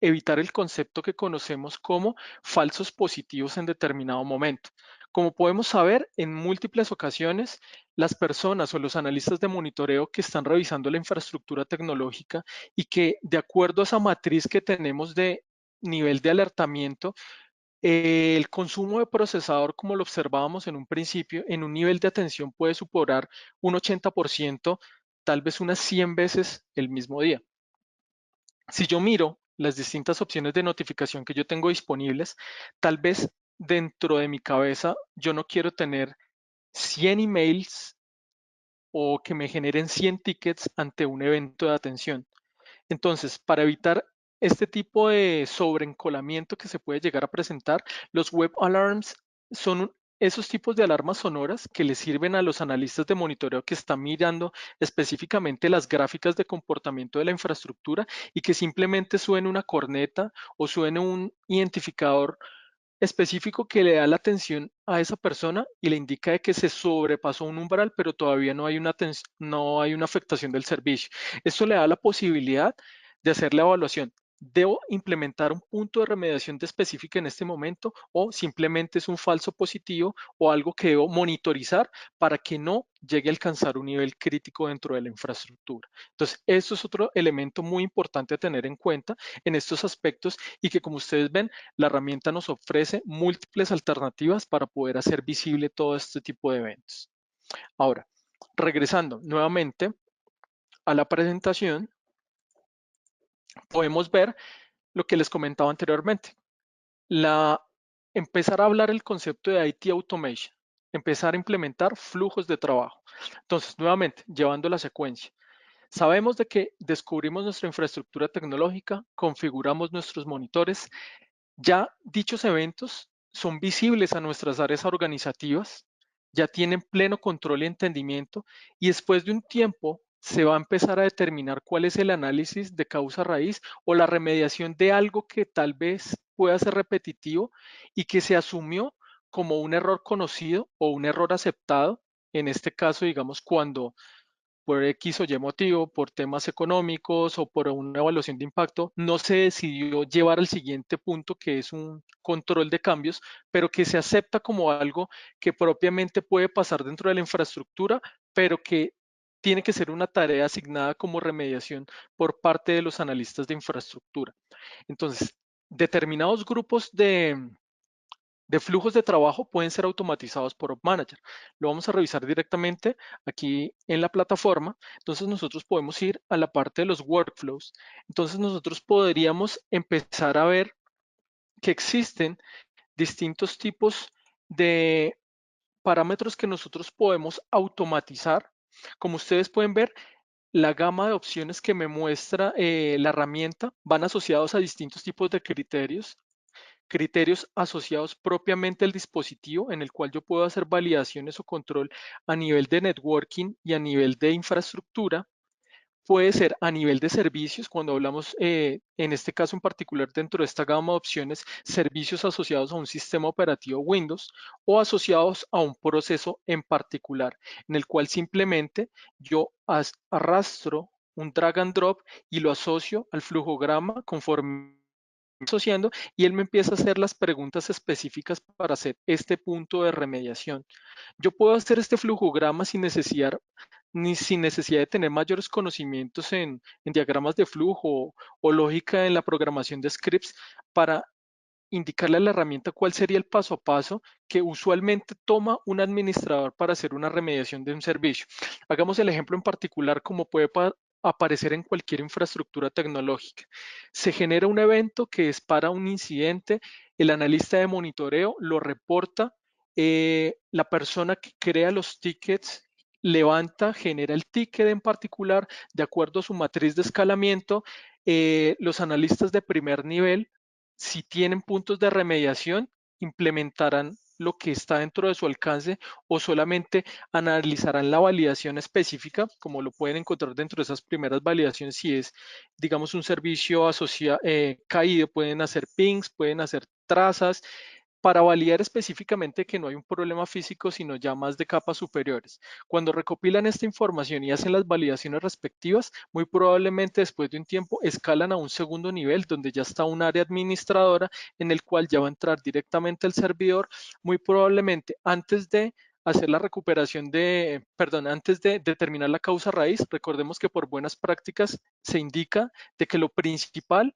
evitar el concepto que conocemos como falsos positivos en determinado momento. Como podemos saber, en múltiples ocasiones, las personas o los analistas de monitoreo que están revisando la infraestructura tecnológica y que, de acuerdo a esa matriz que tenemos de nivel de alertamiento, el consumo de procesador, como lo observábamos en un principio, en un nivel de atención puede superar un 80%, tal vez unas 100 veces el mismo día. Si yo miro las distintas opciones de notificación que yo tengo disponibles, tal vez dentro de mi cabeza yo no quiero tener 100 emails o que me generen 100 tickets ante un evento de atención. Entonces, para evitar este tipo de sobreencolamiento que se puede llegar a presentar, los web alarms son esos tipos de alarmas sonoras que le sirven a los analistas de monitoreo que están mirando específicamente las gráficas de comportamiento de la infraestructura y que simplemente suene una corneta o suene un identificador específico que le da la atención a esa persona y le indica de que se sobrepasó un umbral, pero todavía no hay una afectación del servicio. Esto le da la posibilidad de hacer la evaluación. ¿Debo implementar un punto de remediación de específica en este momento o simplemente es un falso positivo o algo que debo monitorizar para que no llegue a alcanzar un nivel crítico dentro de la infraestructura? Entonces, esto es otro elemento muy importante a tener en cuenta en estos aspectos y que, como ustedes ven, la herramienta nos ofrece múltiples alternativas para poder hacer visible todo este tipo de eventos. Ahora, regresando nuevamente a la presentación, podemos ver lo que les comentaba anteriormente. Empezar a hablar el concepto de IT Automation, empezar a implementar flujos de trabajo. Entonces, nuevamente, llevando la secuencia. Sabemos de que descubrimos nuestra infraestructura tecnológica, configuramos nuestros monitores. Ya dichos eventos son visibles a nuestras áreas organizativas, ya tienen pleno control y entendimiento, y después de un tiempo se va a empezar a determinar cuál es el análisis de causa raíz o la remediación de algo que tal vez pueda ser repetitivo y que se asumió como un error conocido o un error aceptado. En este caso, digamos, cuando por X o Y motivo, por temas económicos o por una evaluación de impacto, no se decidió llevar al siguiente punto, que es un control de cambios, pero que se acepta como algo que propiamente puede pasar dentro de la infraestructura, pero que tiene que ser una tarea asignada como remediación por parte de los analistas de infraestructura. Entonces, determinados grupos de flujos de trabajo pueden ser automatizados por Op Manager. Lo vamos a revisar directamente aquí en la plataforma. Entonces nosotros podemos ir a la parte de los workflows. Entonces nosotros podríamos empezar a ver que existen distintos tipos de parámetros que nosotros podemos automatizar. Como ustedes pueden ver, la gama de opciones que me muestra la herramienta van asociados a distintos tipos de criterios asociados propiamente al dispositivo en el cual yo puedo hacer validaciones o control a nivel de networking y a nivel de infraestructura. Puede ser a nivel de servicios, cuando hablamos en este caso en particular dentro de esta gama de opciones, servicios asociados a un sistema operativo Windows o asociados a un proceso en particular, en el cual simplemente yo arrastro un drag and drop y lo asocio al flujograma conforme asociando y él me empieza a hacer las preguntas específicas para hacer este punto de remediación. Yo puedo hacer este flujograma sin necesidad de tener mayores conocimientos en diagramas de flujo o lógica en la programación de scripts para indicarle a la herramienta cuál sería el paso a paso que usualmente toma un administrador para hacer una remediación de un servicio. Hagamos el ejemplo en particular como puede aparecer en cualquier infraestructura tecnológica. Se genera un evento que es para un incidente, el analista de monitoreo lo reporta, la persona que crea los tickets levanta, genera el ticket en particular de acuerdo a su matriz de escalamiento. Los analistas de primer nivel, si tienen puntos de remediación, implementarán lo que está dentro de su alcance o solamente analizarán la validación específica, como lo pueden encontrar dentro de esas primeras validaciones. Si es, digamos, un servicio caído, pueden hacer pings, pueden hacer trazas para validar específicamente que no hay un problema físico, sino ya más de capas superiores. Cuando recopilan esta información y hacen las validaciones respectivas, muy probablemente después de un tiempo escalan a un segundo nivel donde ya está un área administradora en el cual ya va a entrar directamente el servidor, muy probablemente antes de hacer la recuperación antes de determinar la causa raíz. Recordemos que por buenas prácticas se indica de que lo principal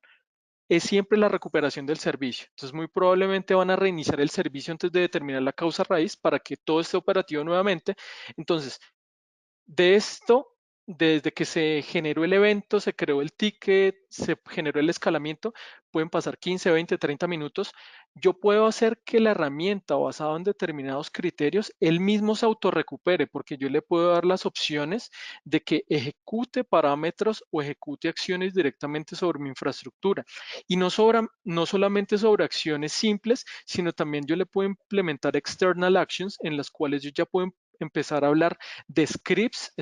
es siempre la recuperación del servicio. Entonces, muy probablemente van a reiniciar el servicio antes de determinar la causa raíz para que todo esté operativo nuevamente. Entonces, de esto, desde que se generó el evento, se creó el ticket, se generó el escalamiento, pueden pasar 15, 20, 30 minutos. Yo puedo hacer que la herramienta, basada en determinados criterios, él mismo se autorrecupere, porque yo le puedo dar las opciones de que ejecute parámetros o ejecute acciones directamente sobre mi infraestructura. Y no solamente sobre acciones simples, sino también yo le puedo implementar external actions en las cuales yo ya puedo empezar a hablar de scripts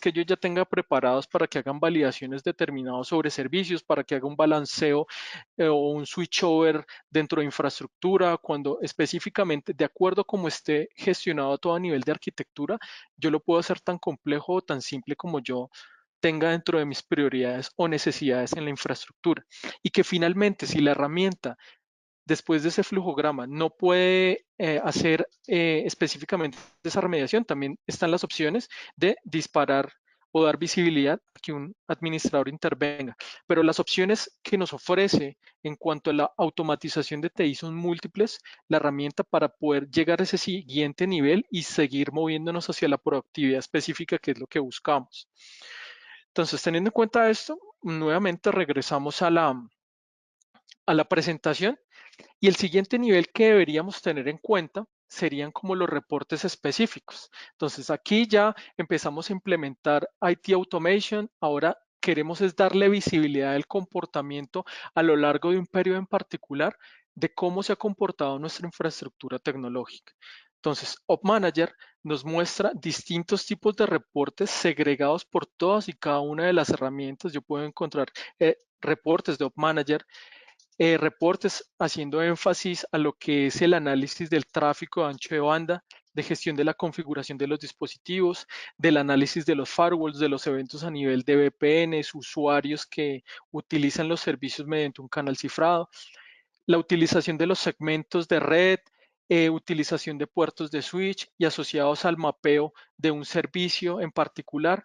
que yo ya tenga preparados para que hagan validaciones determinadas sobre servicios, para que haga un balanceo o un switchover dentro de infraestructura, cuando específicamente, de acuerdo a cómo esté gestionado todo a nivel de arquitectura, yo lo puedo hacer tan complejo o tan simple como yo tenga dentro de mis prioridades o necesidades en la infraestructura. Y que finalmente, si la herramienta después de ese flujograma no puede hacer específicamente esa remediación, también están las opciones de disparar o dar visibilidad a que un administrador intervenga. Pero las opciones que nos ofrece en cuanto a la automatización de TI son múltiples, la herramienta para poder llegar a ese siguiente nivel y seguir moviéndonos hacia la proactividad específica, que es lo que buscamos. Entonces, teniendo en cuenta esto, nuevamente regresamos a la presentación y el siguiente nivel que deberíamos tener en cuenta serían como los reportes específicos. Entonces aquí ya empezamos a implementar IT Automation. Ahora queremos es darle visibilidad al comportamiento a lo largo de un periodo en particular de cómo se ha comportado nuestra infraestructura tecnológica. Entonces, Op Manager nos muestra distintos tipos de reportes segregados por todas y cada una de las herramientas. Yo puedo encontrar reportes de Op Manager, reportes haciendo énfasis a lo que es el análisis del tráfico de ancho de banda, de gestión de la configuración de los dispositivos, del análisis de los firewalls, de los eventos a nivel de VPNs, usuarios que utilizan los servicios mediante un canal cifrado, la utilización de los segmentos de red, utilización de puertos de switch y asociados al mapeo de un servicio en particular,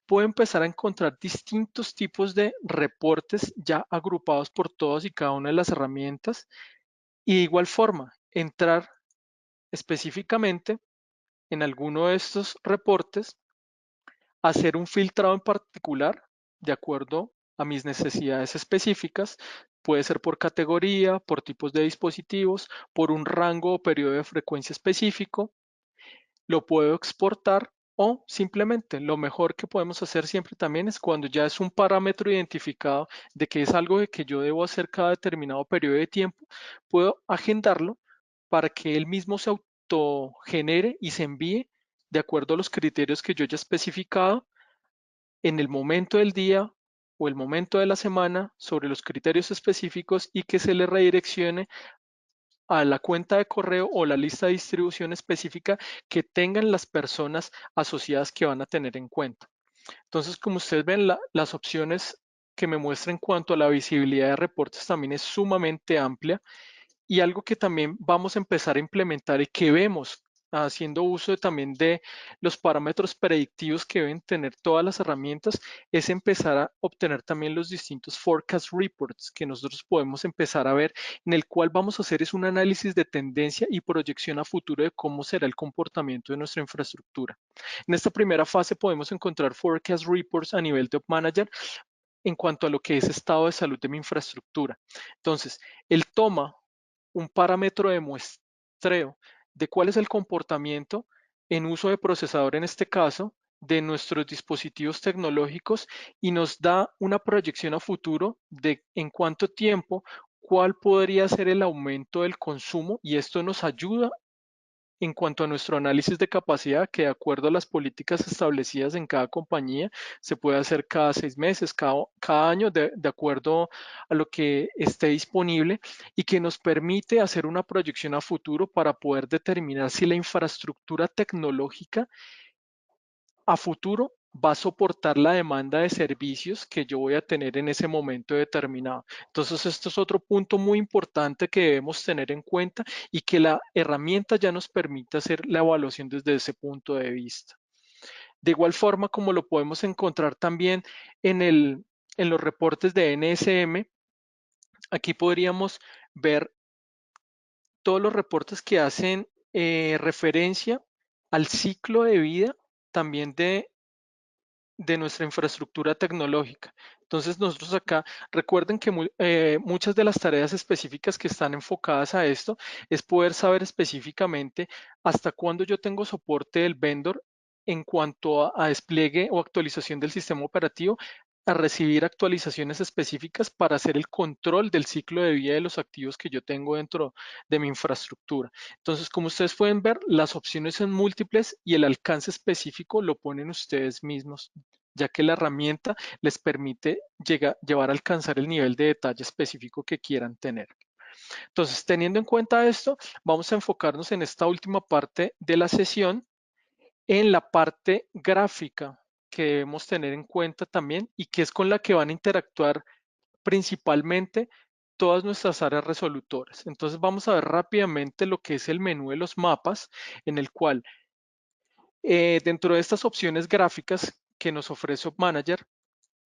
puedo empezar a encontrar distintos tipos de reportes ya agrupados por todas y cada una de las herramientas y de igual forma entrar específicamente en alguno de estos reportes, hacer un filtrado en particular de acuerdo a mis necesidades específicas. Puede ser por categoría, por tipos de dispositivos, por un rango o periodo de frecuencia específico. Lo puedo exportar o simplemente lo mejor que podemos hacer siempre también es cuando ya es un parámetro identificado de que es algo de que yo debo hacer cada determinado periodo de tiempo, puedo agendarlo para que él mismo se autogenere y se envíe de acuerdo a los criterios que yo ya he especificado en el momento del día o el momento de la semana sobre los criterios específicos y que se le redireccione a la cuenta de correo o la lista de distribución específica que tengan las personas asociadas que van a tener en cuenta. Entonces, como ustedes ven, las opciones que me muestra en cuanto a la visibilidad de reportes también es sumamente amplia. Y algo que también vamos a empezar a implementar y que vemos haciendo uso también de los parámetros predictivos que deben tener todas las herramientas, es empezar a obtener también los distintos forecast reports que nosotros podemos empezar a ver, en el cual vamos a hacer es un análisis de tendencia y proyección a futuro de cómo será el comportamiento de nuestra infraestructura. En esta primera fase podemos encontrar forecast reports a nivel de Op Manager en cuanto a lo que es estado de salud de mi infraestructura. Entonces, él toma un parámetro de muestreo de cuál es el comportamiento en uso de procesador, en este caso, de nuestros dispositivos tecnológicos y nos da una proyección a futuro de en cuánto tiempo, cuál podría ser el aumento del consumo y esto nos ayuda en cuanto a nuestro análisis de capacidad, que de acuerdo a las políticas establecidas en cada compañía, se puede hacer cada 6 meses, cada año, de acuerdo a lo que esté disponible y que nos permite hacer una proyección a futuro para poder determinar si la infraestructura tecnológica a futuro va a soportar la demanda de servicios que yo voy a tener en ese momento determinado. Entonces, esto es otro punto muy importante que debemos tener en cuenta y que la herramienta ya nos permite hacer la evaluación desde ese punto de vista. De igual forma, como lo podemos encontrar también en los reportes de NSM, Aquí podríamos ver todos los reportes que hacen referencia al ciclo de vida también de nuestra infraestructura tecnológica. Entonces nosotros acá, recuerden que muchas de las tareas específicas que están enfocadas a esto es poder saber específicamente hasta cuándo yo tengo soporte del vendor en cuanto a despliegue o actualización del sistema operativo, a recibir actualizaciones específicas para hacer el control del ciclo de vida de los activos que yo tengo dentro de mi infraestructura. Entonces, como ustedes pueden ver, las opciones son múltiples y el alcance específico lo ponen ustedes mismos, ya que la herramienta les permite llevar a alcanzar el nivel de detalle específico que quieran tener. Entonces, teniendo en cuenta esto, vamos a enfocarnos en esta última parte de la sesión, en la parte gráfica que debemos tener en cuenta también y que es con la que van a interactuar principalmente todas nuestras áreas resolutoras. Entonces vamos a ver rápidamente lo que es el menú de los mapas, en el cual dentro de estas opciones gráficas que nos ofrece Manager,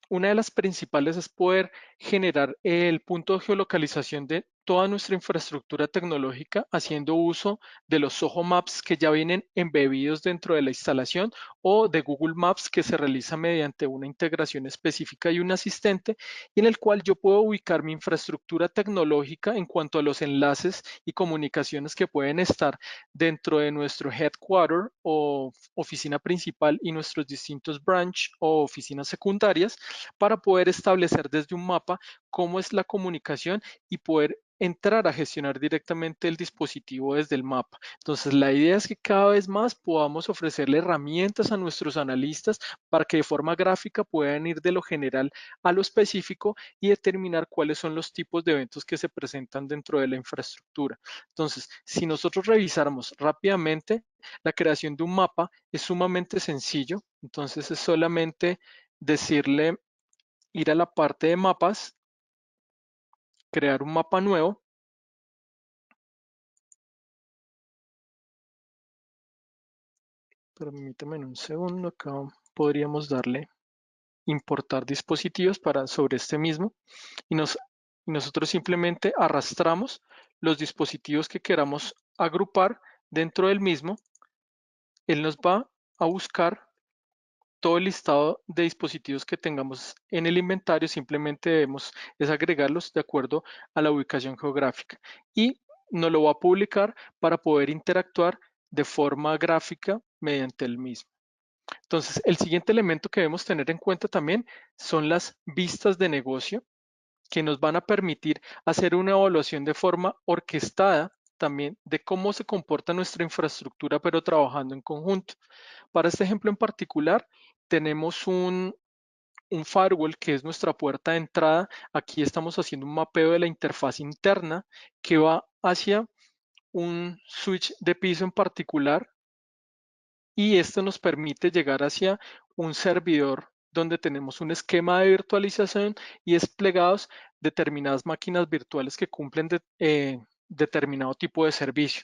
una de las principales es poder generar el punto de geolocalización de toda nuestra infraestructura tecnológica haciendo uso de los Zoho Maps que ya vienen embebidos dentro de la instalación o de Google Maps que se realiza mediante una integración específica y un asistente y en el cual yo puedo ubicar mi infraestructura tecnológica en cuanto a los enlaces y comunicaciones que pueden estar dentro de nuestro headquarter o oficina principal y nuestros distintos branch o oficinas secundarias para poder establecer desde un mapa cómo es la comunicación y poder entrar a gestionar directamente el dispositivo desde el mapa. Entonces, la idea es que cada vez más podamos ofrecerle herramientas a nuestros analistas para que de forma gráfica puedan ir de lo general a lo específico y determinar cuáles son los tipos de eventos que se presentan dentro de la infraestructura. Entonces, si nosotros revisáramos rápidamente, la creación de un mapa es sumamente sencillo. Entonces, es solamente decirle ir a la parte de mapas, crear un mapa nuevo. Permítame un segundo, acá podríamos darle importar dispositivos para sobre este mismo y, y nosotros simplemente arrastramos los dispositivos que queramos agrupar dentro del mismo. Él nos va a buscar todo el listado de dispositivos que tengamos en el inventario, simplemente debemos es agregarlos de acuerdo a la ubicación geográfica y nos lo va a publicar para poder interactuar de forma gráfica mediante el mismo. Entonces, el siguiente elemento que debemos tener en cuenta también son las vistas de negocio que nos van a permitir hacer una evaluación de forma orquestada también de cómo se comporta nuestra infraestructura, pero trabajando en conjunto. Para este ejemplo en particular, tenemos un firewall que es nuestra puerta de entrada. Aquí estamos haciendo un mapeo de la interfaz interna que va hacia un switch de piso en particular y esto nos permite llegar hacia un servidor donde tenemos un esquema de virtualización y desplegados determinadas máquinas virtuales que cumplen determinado tipo de servicio.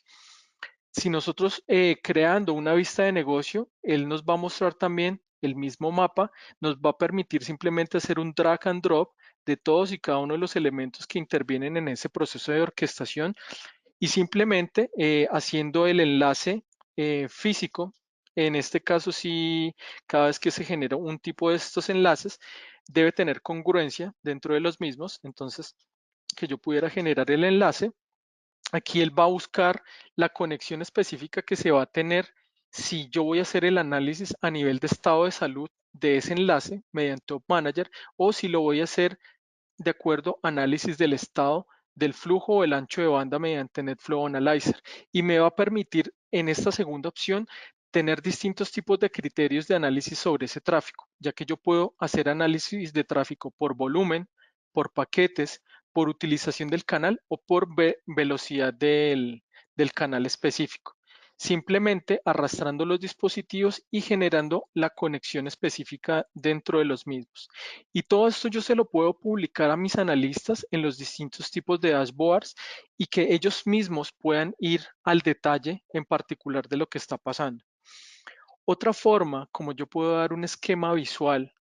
Si nosotros creando una vista de negocio, él nos va a mostrar también el mismo mapa, nos va a permitir simplemente hacer un drag and drop de todos y cada uno de los elementos que intervienen en ese proceso de orquestación y simplemente haciendo el enlace físico. En este caso, si cada vez que se genera un tipo de estos enlaces, debe tener congruencia dentro de los mismos. Entonces, que yo pudiera generar el enlace. Aquí él va a buscar la conexión específica que se va a tener si yo voy a hacer el análisis a nivel de estado de salud de ese enlace mediante Op Manager o si lo voy a hacer de acuerdo a análisis del estado del flujo o el ancho de banda mediante NetFlow Analyzer y me va a permitir en esta segunda opción tener distintos tipos de criterios de análisis sobre ese tráfico, ya que yo puedo hacer análisis de tráfico por volumen, por paquetes, por utilización del canal o por velocidad del canal específico. Simplemente arrastrando los dispositivos y generando la conexión específica dentro de los mismos. Y todo esto yo se lo puedo publicar a mis analistas en los distintos tipos de dashboards y que ellos mismos puedan ir al detalle en particular de lo que está pasando. Otra forma, como yo puedo dar un esquema visual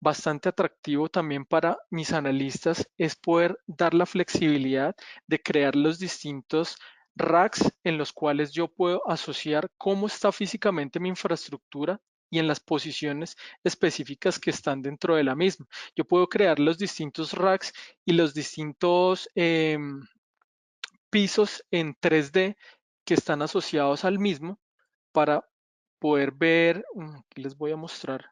bastante atractivo también para mis analistas es poder dar la flexibilidad de crear los distintos racks en los cuales yo puedo asociar cómo está físicamente mi infraestructura y en las posiciones específicas que están dentro de la misma. Yo puedo crear los distintos racks y los distintos pisos en 3D que están asociados al mismo para poder ver, aquí les voy a mostrar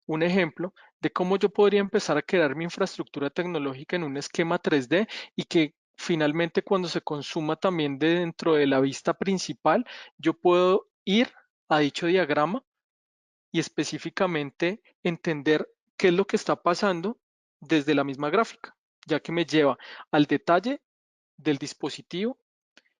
un ejemplo de cómo yo podría empezar a crear mi infraestructura tecnológica en un esquema 3D y que finalmente cuando se consuma también dentro de la vista principal, yo puedo ir a dicho diagrama y específicamente entender qué es lo que está pasando desde la misma gráfica, ya que me lleva al detalle del dispositivo.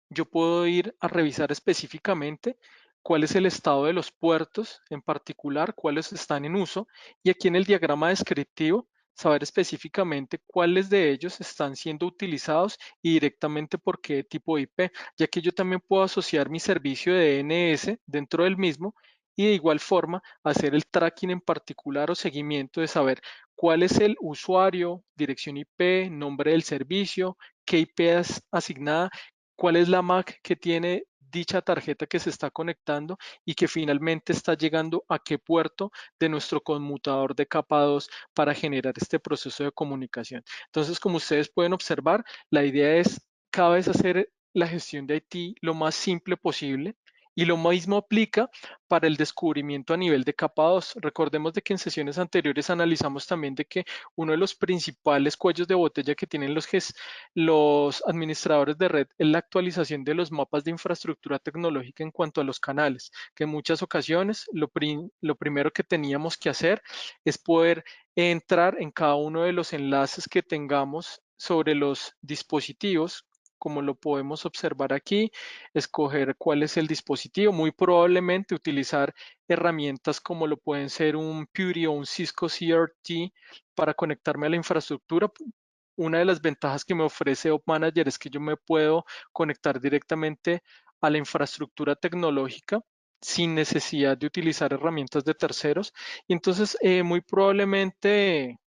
Yo puedo ir a revisar específicamente cuál es el estado de los puertos, en particular cuáles están en uso, y aquí en el diagrama descriptivo saber específicamente cuáles de ellos están siendo utilizados y directamente por qué tipo de IP, ya que yo también puedo asociar mi servicio de DNS dentro del mismo y de igual forma hacer el tracking en particular o seguimiento de saber cuál es el usuario, dirección IP, nombre del servicio, qué IP es asignada, cuál es la MAC que tiene dicha tarjeta que se está conectando y que finalmente está llegando a qué puerto de nuestro conmutador de capa 2 para generar este proceso de comunicación. Entonces, como ustedes pueden observar, la idea es cada vez hacer la gestión de IT lo más simple posible. Y lo mismo aplica para el descubrimiento a nivel de capa 2. Recordemos de que en sesiones anteriores analizamos también de que uno de los principales cuellos de botella que tienen los administradores de red es la actualización de los mapas de infraestructura tecnológica en cuanto a los canales, que en muchas ocasiones lo primero que teníamos que hacer es poder entrar en cada uno de los enlaces que tengamos sobre los dispositivos, como lo podemos observar aquí, escoger cuál es el dispositivo, muy probablemente utilizar herramientas como lo pueden ser un Puri o un Cisco CRT para conectarme a la infraestructura. Una de las ventajas que me ofrece Op Manager es que yo me puedo conectar directamente a la infraestructura tecnológica sin necesidad de utilizar herramientas de terceros. Y entonces, muy probablemente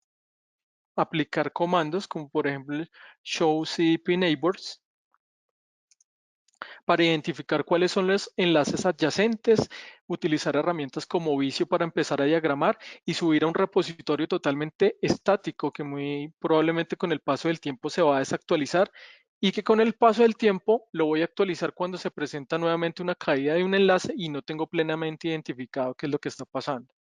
aplicar comandos como por ejemplo el show CDP neighbors para identificar cuáles son los enlaces adyacentes, utilizar herramientas como Visio para empezar a diagramar y subir a un repositorio totalmente estático que muy probablemente con el paso del tiempo se va a desactualizar y que con el paso del tiempo lo voy a actualizar cuando se presenta nuevamente una caída de un enlace y no tengo plenamente identificado qué es lo que está pasando.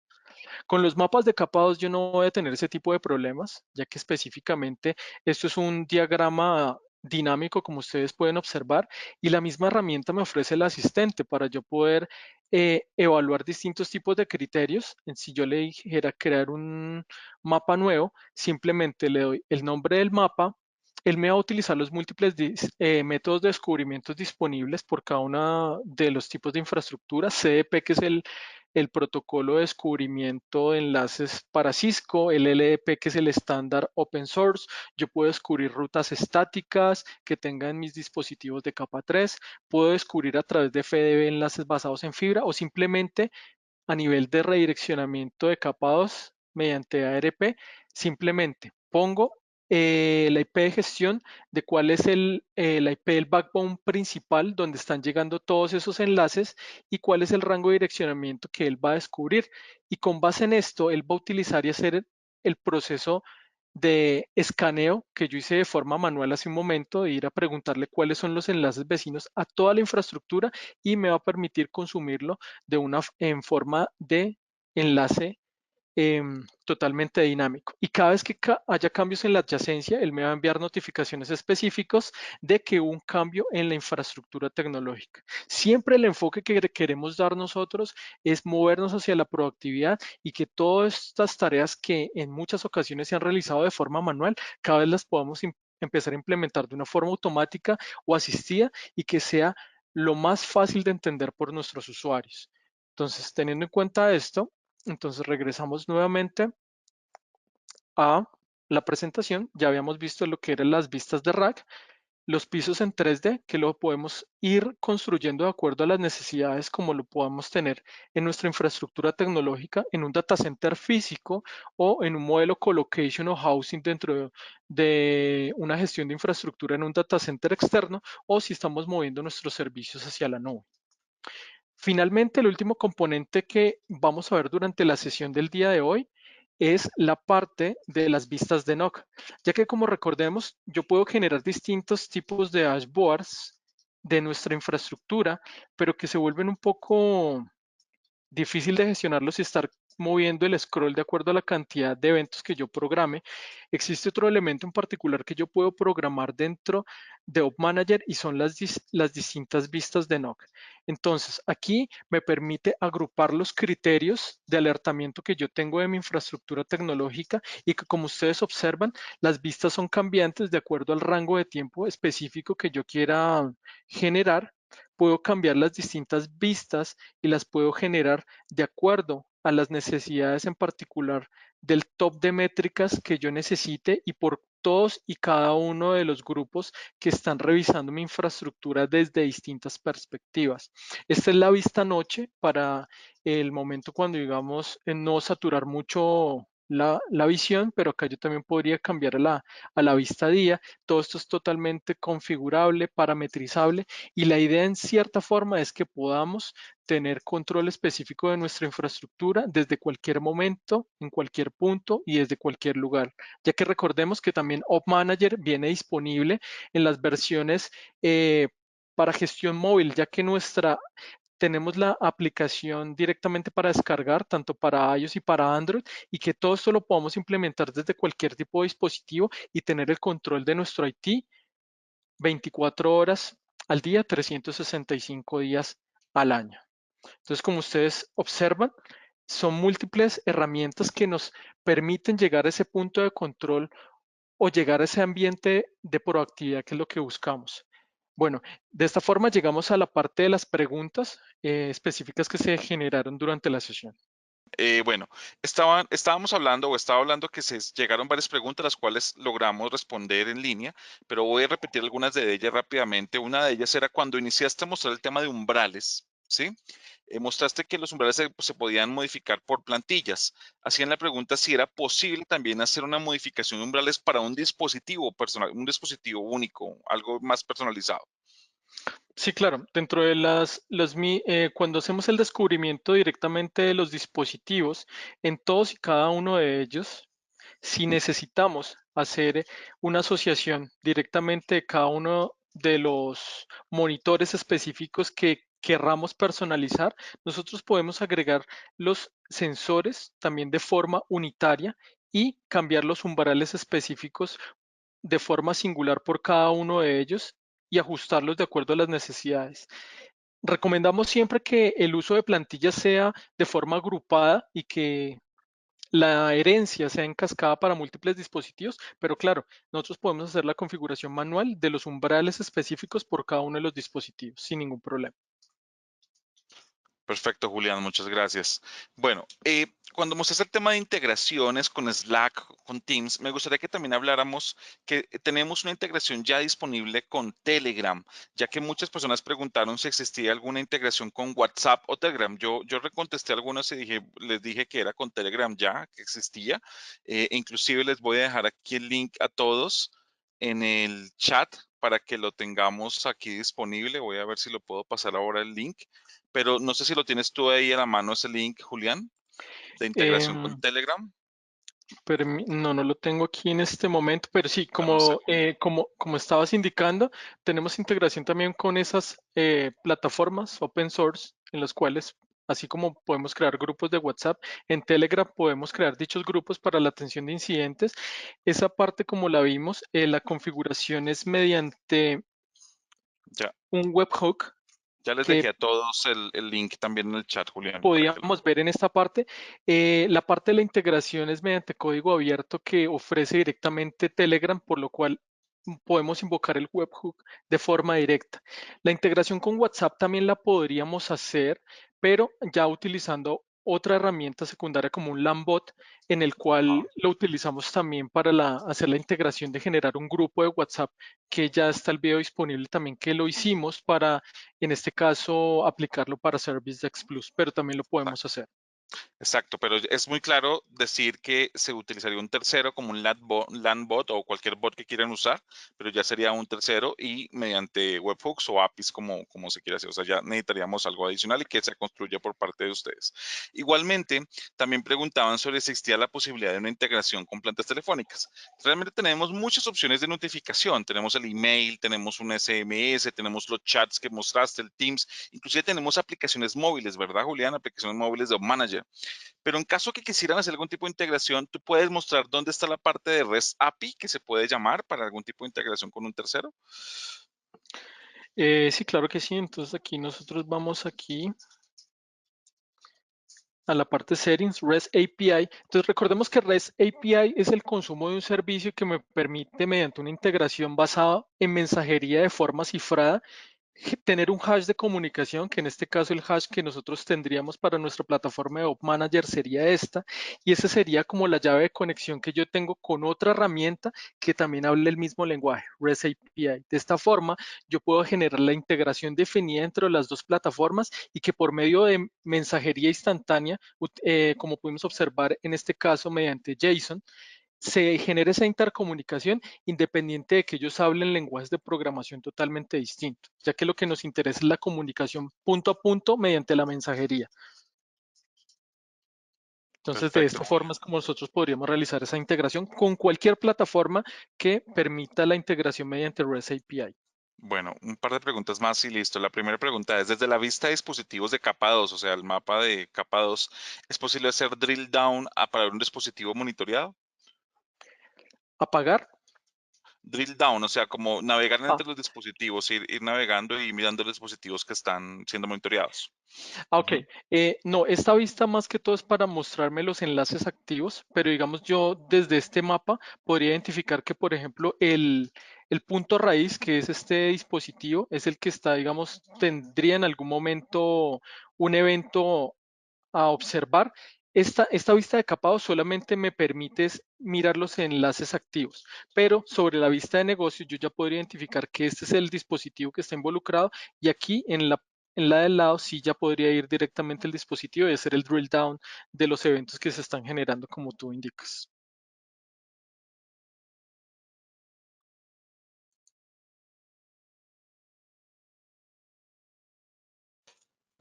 Con los mapas de capa 2 yo no voy a tener ese tipo de problemas, ya que específicamente esto es un diagrama dinámico, como ustedes pueden observar, y la misma herramienta me ofrece el asistente para yo poder evaluar distintos tipos de criterios. Si yo le dijera crear un mapa nuevo, simplemente le doy el nombre del mapa. Él me va a utilizar los múltiples métodos de descubrimiento disponibles por cada uno de los tipos de infraestructura. CDP, que es el protocolo de descubrimiento de enlaces para Cisco, el LDP, que es el estándar open source. Yo puedo descubrir rutas estáticas que tengan mis dispositivos de capa 3. Puedo descubrir a través de FDB enlaces basados en fibra o simplemente a nivel de redireccionamiento de capa 2 mediante ARP, simplemente pongo la IP de gestión de cuál es la IP del backbone principal donde están llegando todos esos enlaces y cuál es el rango de direccionamiento que él va a descubrir. Y con base en esto, él va a utilizar y hacer el proceso de escaneo que yo hice de forma manual hace un momento, de ir a preguntarle cuáles son los enlaces vecinos a toda la infraestructura y me va a permitir consumirlo en forma de enlace totalmente dinámico. Y cada vez que haya cambios en la adyacencia, él me va a enviar notificaciones específicos de que hubo un cambio en la infraestructura tecnológica. Siempre el enfoque que queremos dar nosotros es movernos hacia la productividad y que todas estas tareas que en muchas ocasiones se han realizado de forma manual, cada vez las podamos empezar a implementar de una forma automática o asistida y que sea lo más fácil de entender por nuestros usuarios. Entonces, teniendo en cuenta esto, entonces regresamos nuevamente a la presentación. Ya habíamos visto lo que eran las vistas de rack los pisos en 3D que lo podemos ir construyendo de acuerdo a las necesidades como lo podamos tener en nuestra infraestructura tecnológica, en un data center físico o en un modelo colocation o housing dentro de una gestión de infraestructura en un data center externo o si estamos moviendo nuestros servicios hacia la nube. Finalmente, el último componente que vamos a ver durante la sesión del día de hoy es la parte de las vistas de NOC, ya que como recordemos, yo puedo generar distintos tipos de dashboards de nuestra infraestructura, pero que se vuelven un poco difícil de gestionarlos y estar moviendo el scroll de acuerdo a la cantidad de eventos que yo programe. Existe otro elemento en particular que yo puedo programar dentro de Op Manager y son las distintas vistas de NOC. Entonces, aquí me permite agrupar los criterios de alertamiento que yo tengo de mi infraestructura tecnológica y que, como ustedes observan, las vistas son cambiantes de acuerdo al rango de tiempo específico que yo quiera generar. Puedo cambiar las distintas vistas y las puedo generar de acuerdo a las necesidades en particular del top de métricas que yo necesite y por todos y cada uno de los grupos que están revisando mi infraestructura desde distintas perspectivas. Esta es la vista noche para el momento cuando digamos no saturar mucho la visión, pero acá yo también podría cambiar a la vista día. Todo esto es totalmente configurable, parametrizable y la idea en cierta forma es que podamos tener control específico de nuestra infraestructura desde cualquier momento, en cualquier punto y desde cualquier lugar, ya que recordemos que también Op Manager viene disponible en las versiones para gestión móvil, ya que tenemos la aplicación directamente para descargar, tanto para iOS y para Android, y que todo esto lo podamos implementar desde cualquier tipo de dispositivo y tener el control de nuestro IT 24 horas al día, 365 días al año. Entonces, como ustedes observan, son múltiples herramientas que nos permiten llegar a ese punto de control o llegar a ese ambiente de proactividad que es lo que buscamos. Bueno, de esta forma llegamos a la parte de las preguntas específicas que se generaron durante la sesión. Bueno, estábamos hablando o estaba hablando que se llegaron varias preguntas, las cuales logramos responder en línea, pero voy a repetir algunas de ellas rápidamente. Una de ellas era cuando iniciaste a mostrar el tema de umbrales, ¿sí? Mostraste que los umbrales se podían modificar por plantillas. Hacían la pregunta si era posible también hacer una modificación de umbrales para un dispositivo personal, un dispositivo único, algo más personalizado. Sí, claro. Dentro de cuando hacemos el descubrimiento directamente de los dispositivos, en todos y cada uno de ellos, si necesitamos hacer una asociación directamente de cada uno de los monitores específicos que querramos personalizar, nosotros podemos agregar los sensores también de forma unitaria y cambiar los umbrales específicos de forma singular por cada uno de ellos y ajustarlos de acuerdo a las necesidades. Recomendamos siempre que el uso de plantillas sea de forma agrupada y que la herencia sea en cascada para múltiples dispositivos, pero claro, nosotros podemos hacer la configuración manual de los umbrales específicos por cada uno de los dispositivos sin ningún problema. Perfecto, Julián, muchas gracias. Bueno, cuando mostraste el tema de integraciones con Slack, con Teams, me gustaría que también habláramos que tenemos una integración ya disponible con Telegram, ya que muchas personas preguntaron si existía alguna integración con WhatsApp o Telegram. Yo recontesté algunas y les dije que era con Telegram ya, que existía. Inclusive les voy a dejar aquí el link a todos en el chat para que lo tengamos aquí disponible. Voy a ver si lo puedo pasar ahora el link, pero no sé si lo tienes tú ahí a la mano ese link, Julián, de integración con Em, Telegram. no, no lo tengo aquí en este momento, pero sí, Dame un segundo. como estabas indicando, tenemos integración también con esas plataformas open source en las cuales, así como podemos crear grupos de WhatsApp, en Telegram podemos crear dichos grupos para la atención de incidentes. Esa parte, como la vimos, la configuración es mediante Ya, un webhook ya les que dejé a todos el link también en el chat, Julián, para que lo... podíamos ver en esta parte. La parte de la integración es mediante código abierto que ofrece directamente Telegram, por lo cual podemos invocar el webhook de forma directa. La integración con WhatsApp también la podríamos hacer, pero ya utilizando otra herramienta secundaria como un Lambot, en el Ajá. cual lo utilizamos también para hacer la integración de generar un grupo de WhatsApp, que ya está el video disponible también, que lo hicimos para, en este caso, aplicarlo para ServiceDesk Plus, pero también lo podemos hacer. Exacto, pero es muy claro decir que se utilizaría un tercero como un LAN bot o cualquier bot que quieran usar, pero ya sería un tercero y mediante webhooks o APIs como se quiera hacer. O sea, ya necesitaríamos algo adicional y que se construya por parte de ustedes. Igualmente, también preguntaban sobre si existía la posibilidad de una integración con plantas telefónicas. Realmente tenemos muchas opciones de notificación. Tenemos el email, tenemos un SMS, tenemos los chats que mostraste, el Teams, inclusive tenemos aplicaciones móviles, ¿verdad, Julián? Aplicaciones móviles de Manager. Pero en caso que quisieran hacer algún tipo de integración, tú puedes mostrar dónde está la parte de REST API que se puede llamar para algún tipo de integración con un tercero. Sí, claro que sí. Entonces aquí nosotros vamos aquí a la parte Settings, REST API. Entonces recordemos que REST API es el consumo de un servicio que me permite, mediante una integración basada en mensajería de forma cifrada, tener un hash de comunicación, que en este caso el hash que nosotros tendríamos para nuestra plataforma de App Manager sería esta, y esa sería como la llave de conexión que yo tengo con otra herramienta que también hable el mismo lenguaje, REST API. De esta forma, yo puedo generar la integración definida entre las dos plataformas y que por medio de mensajería instantánea, como pudimos observar en este caso mediante JSON, se genera esa intercomunicación independiente de que ellos hablen lenguajes de programación totalmente distintos, ya que lo que nos interesa es la comunicación punto a punto mediante la mensajería. Entonces, de Perfecto, esta forma es como nosotros podríamos realizar esa integración con cualquier plataforma que permita la integración mediante REST API. bueno, un par de preguntas más y listo. La primera pregunta es, desde la vista de dispositivos de capa 2, o sea, el mapa de capa 2, ¿es posible hacer drill down para un dispositivo monitoreado? Apagar. Drill down, o sea, como navegar Ah, entre los dispositivos, ir navegando y mirando los dispositivos que están siendo monitoreados. ok. Ujú. No, esta vista más que todo es para mostrarme los enlaces activos, pero digamos yo desde este mapa podría identificar que, por ejemplo, el punto raíz, que es este dispositivo, es el que está, digamos, tendría en algún momento un evento a observar. Esta vista de capado solamente me permite mirar los enlaces activos, pero sobre la vista de negocio yo ya podría identificar que este es el dispositivo que está involucrado y aquí en la del lado sí ya podría ir directamente el dispositivo y hacer el drill down de los eventos que se están generando como tú indicas.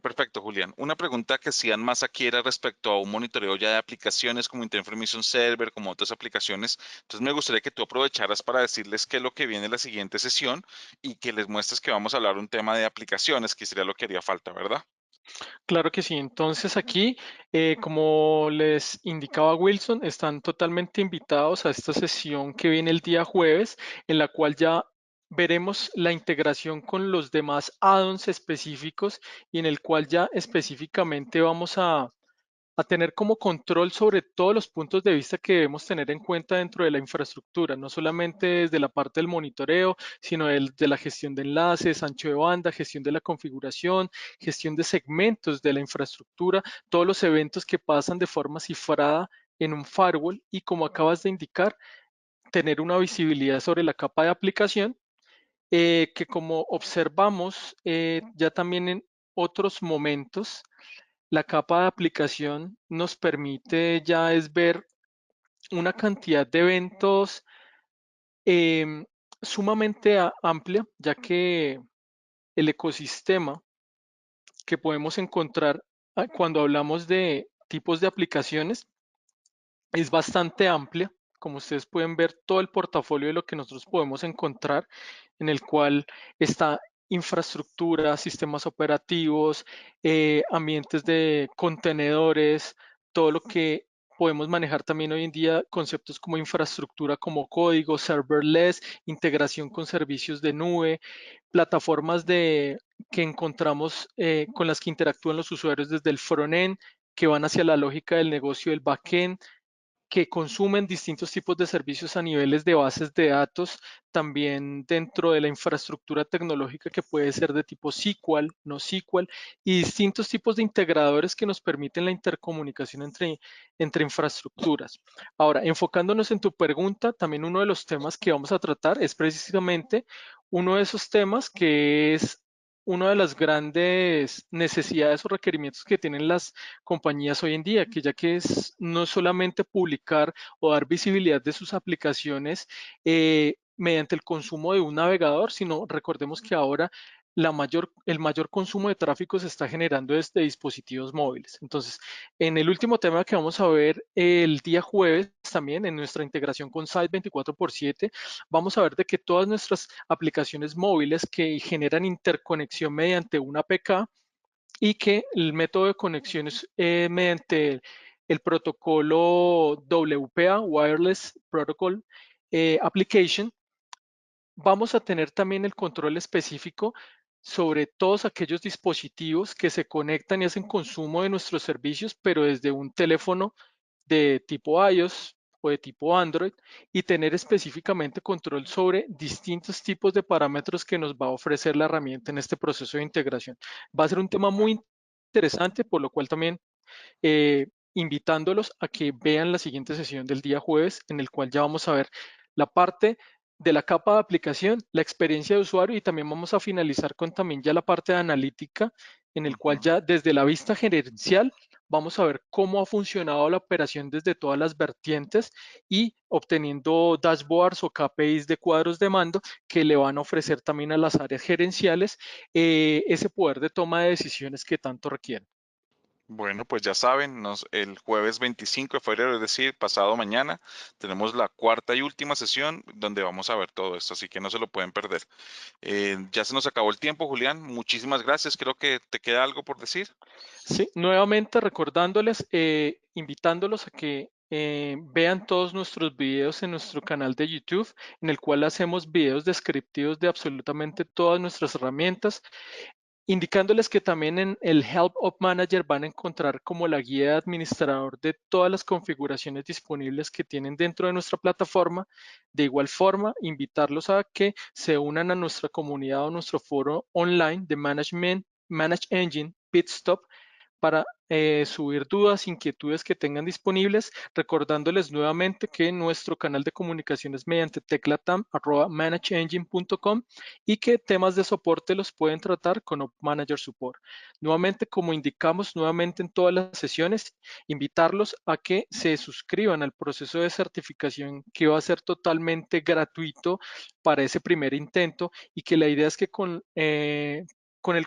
Perfecto, Julián. Una pregunta que hacían más aquí era respecto a un monitoreo ya de aplicaciones como Internet Information Server, como otras aplicaciones. Entonces me gustaría que tú aprovecharas para decirles qué es lo que viene en la siguiente sesión y que les muestres que vamos a hablar un tema de aplicaciones, que sería lo que haría falta, ¿verdad? Claro que sí. Entonces aquí, como les indicaba Wilson, están totalmente invitados a esta sesión que viene el día jueves, en la cual ya veremos la integración con los demás add-ons específicos y en el cual ya específicamente vamos a tener como control sobre todos los puntos de vista que debemos tener en cuenta dentro de la infraestructura, no solamente desde la parte del monitoreo, sino de la gestión de enlaces, ancho de banda, gestión de la configuración, gestión de segmentos de la infraestructura, todos los eventos que pasan de forma cifrada en un firewall y, como acabas de indicar, tener una visibilidad sobre la capa de aplicación, que, como observamos ya también en otros momentos, la capa de aplicación nos permite ya es ver una cantidad de eventos em, sumamente amplia, ya que el ecosistema que podemos encontrar cuando hablamos de tipos de aplicaciones es bastante amplia. Como ustedes pueden ver, todo el portafolio de lo que nosotros podemos encontrar, en el cual está infraestructura, sistemas operativos, ambientes de contenedores, todo lo que podemos manejar también hoy en día, conceptos como infraestructura como código, serverless, integración con servicios de nube, plataformas que encontramos con las que interactúan los usuarios desde el frontend, que van hacia la lógica del negocio del backend, que consumen distintos tipos de servicios a niveles de bases de datos, también dentro de la infraestructura tecnológica que puede ser de tipo SQL, no SQL, y distintos tipos de integradores que nos permiten la intercomunicación entre infraestructuras. Ahora, enfocándonos en tu pregunta, también uno de los temas que vamos a tratar es precisamente uno de esos temas que es una de las grandes necesidades o requerimientos que tienen las compañías hoy en día, que ya que es no solamente publicar o dar visibilidad de sus aplicaciones mediante el consumo de un navegador, sino recordemos que ahora el mayor consumo de tráfico se está generando desde dispositivos móviles. Entonces, en el último tema que vamos a ver el día jueves también en nuestra integración con Site 24x7, vamos a ver de que todas nuestras aplicaciones móviles que generan interconexión mediante una APK y que el método de conexión es mediante el protocolo WPA, Wireless Protocol Application, vamos a tener también el control específico sobre todos aquellos dispositivos que se conectan y hacen consumo de nuestros servicios, pero desde un teléfono de tipo iOS o de tipo Android y tener específicamente control sobre distintos tipos de parámetros que nos va a ofrecer la herramienta en este proceso de integración. Va a ser un tema muy interesante, por lo cual también invitándolos a que vean la siguiente sesión del día jueves, en el cual ya vamos a ver la parte de la capa de aplicación, la experiencia de usuario y también vamos a finalizar con también ya la parte de analítica, en el cual Ujú. ya desde la vista gerencial vamos a ver cómo ha funcionado la operación desde todas las vertientes y obteniendo dashboards o KPIs de cuadros de mando que le van a ofrecer también a las áreas gerenciales ese poder de toma de decisiones que tanto requieren. Bueno, pues ya saben, el jueves 25 de febrero, es decir, pasado mañana, tenemos la cuarta y última sesión donde vamos a ver todo esto, así que no se lo pueden perder. Ya se nos acabó el tiempo, Julián. Muchísimas gracias. Creo que te queda algo por decir. Sí, nuevamente recordándoles, invitándolos a que vean todos nuestros videos en nuestro canal de YouTube, en el cual hacemos videos descriptivos de absolutamente todas nuestras herramientas, indicándoles que también en el Help of Manager van a encontrar como la guía de administrador de todas las configuraciones disponibles que tienen dentro de nuestra plataforma. De igual forma, invitarlos a que se unan a nuestra comunidad o nuestro foro online de Manage Engine Pitstop para subir dudas, inquietudes que tengan disponibles, recordándoles nuevamente que nuestro canal de comunicación es mediante teclatam@manageengine.com y que temas de soporte los pueden tratar con Op Manager Support. Nuevamente, como indicamos nuevamente en todas las sesiones, invitarlos a que se suscriban al proceso de certificación que va a ser totalmente gratuito para ese primer intento y que la idea es que con el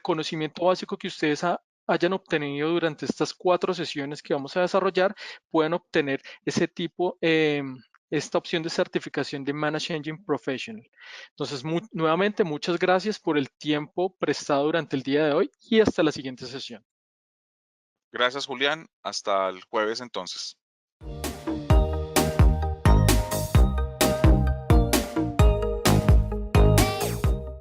conocimiento básico que ustedes hayan obtenido durante estas 4 sesiones que vamos a desarrollar, puedan obtener ese tipo, esta opción de certificación de Manage Engine Professional. Entonces, nuevamente, muchas gracias por el tiempo prestado durante el día de hoy y hasta la siguiente sesión. Gracias, Julián. Hasta el jueves entonces.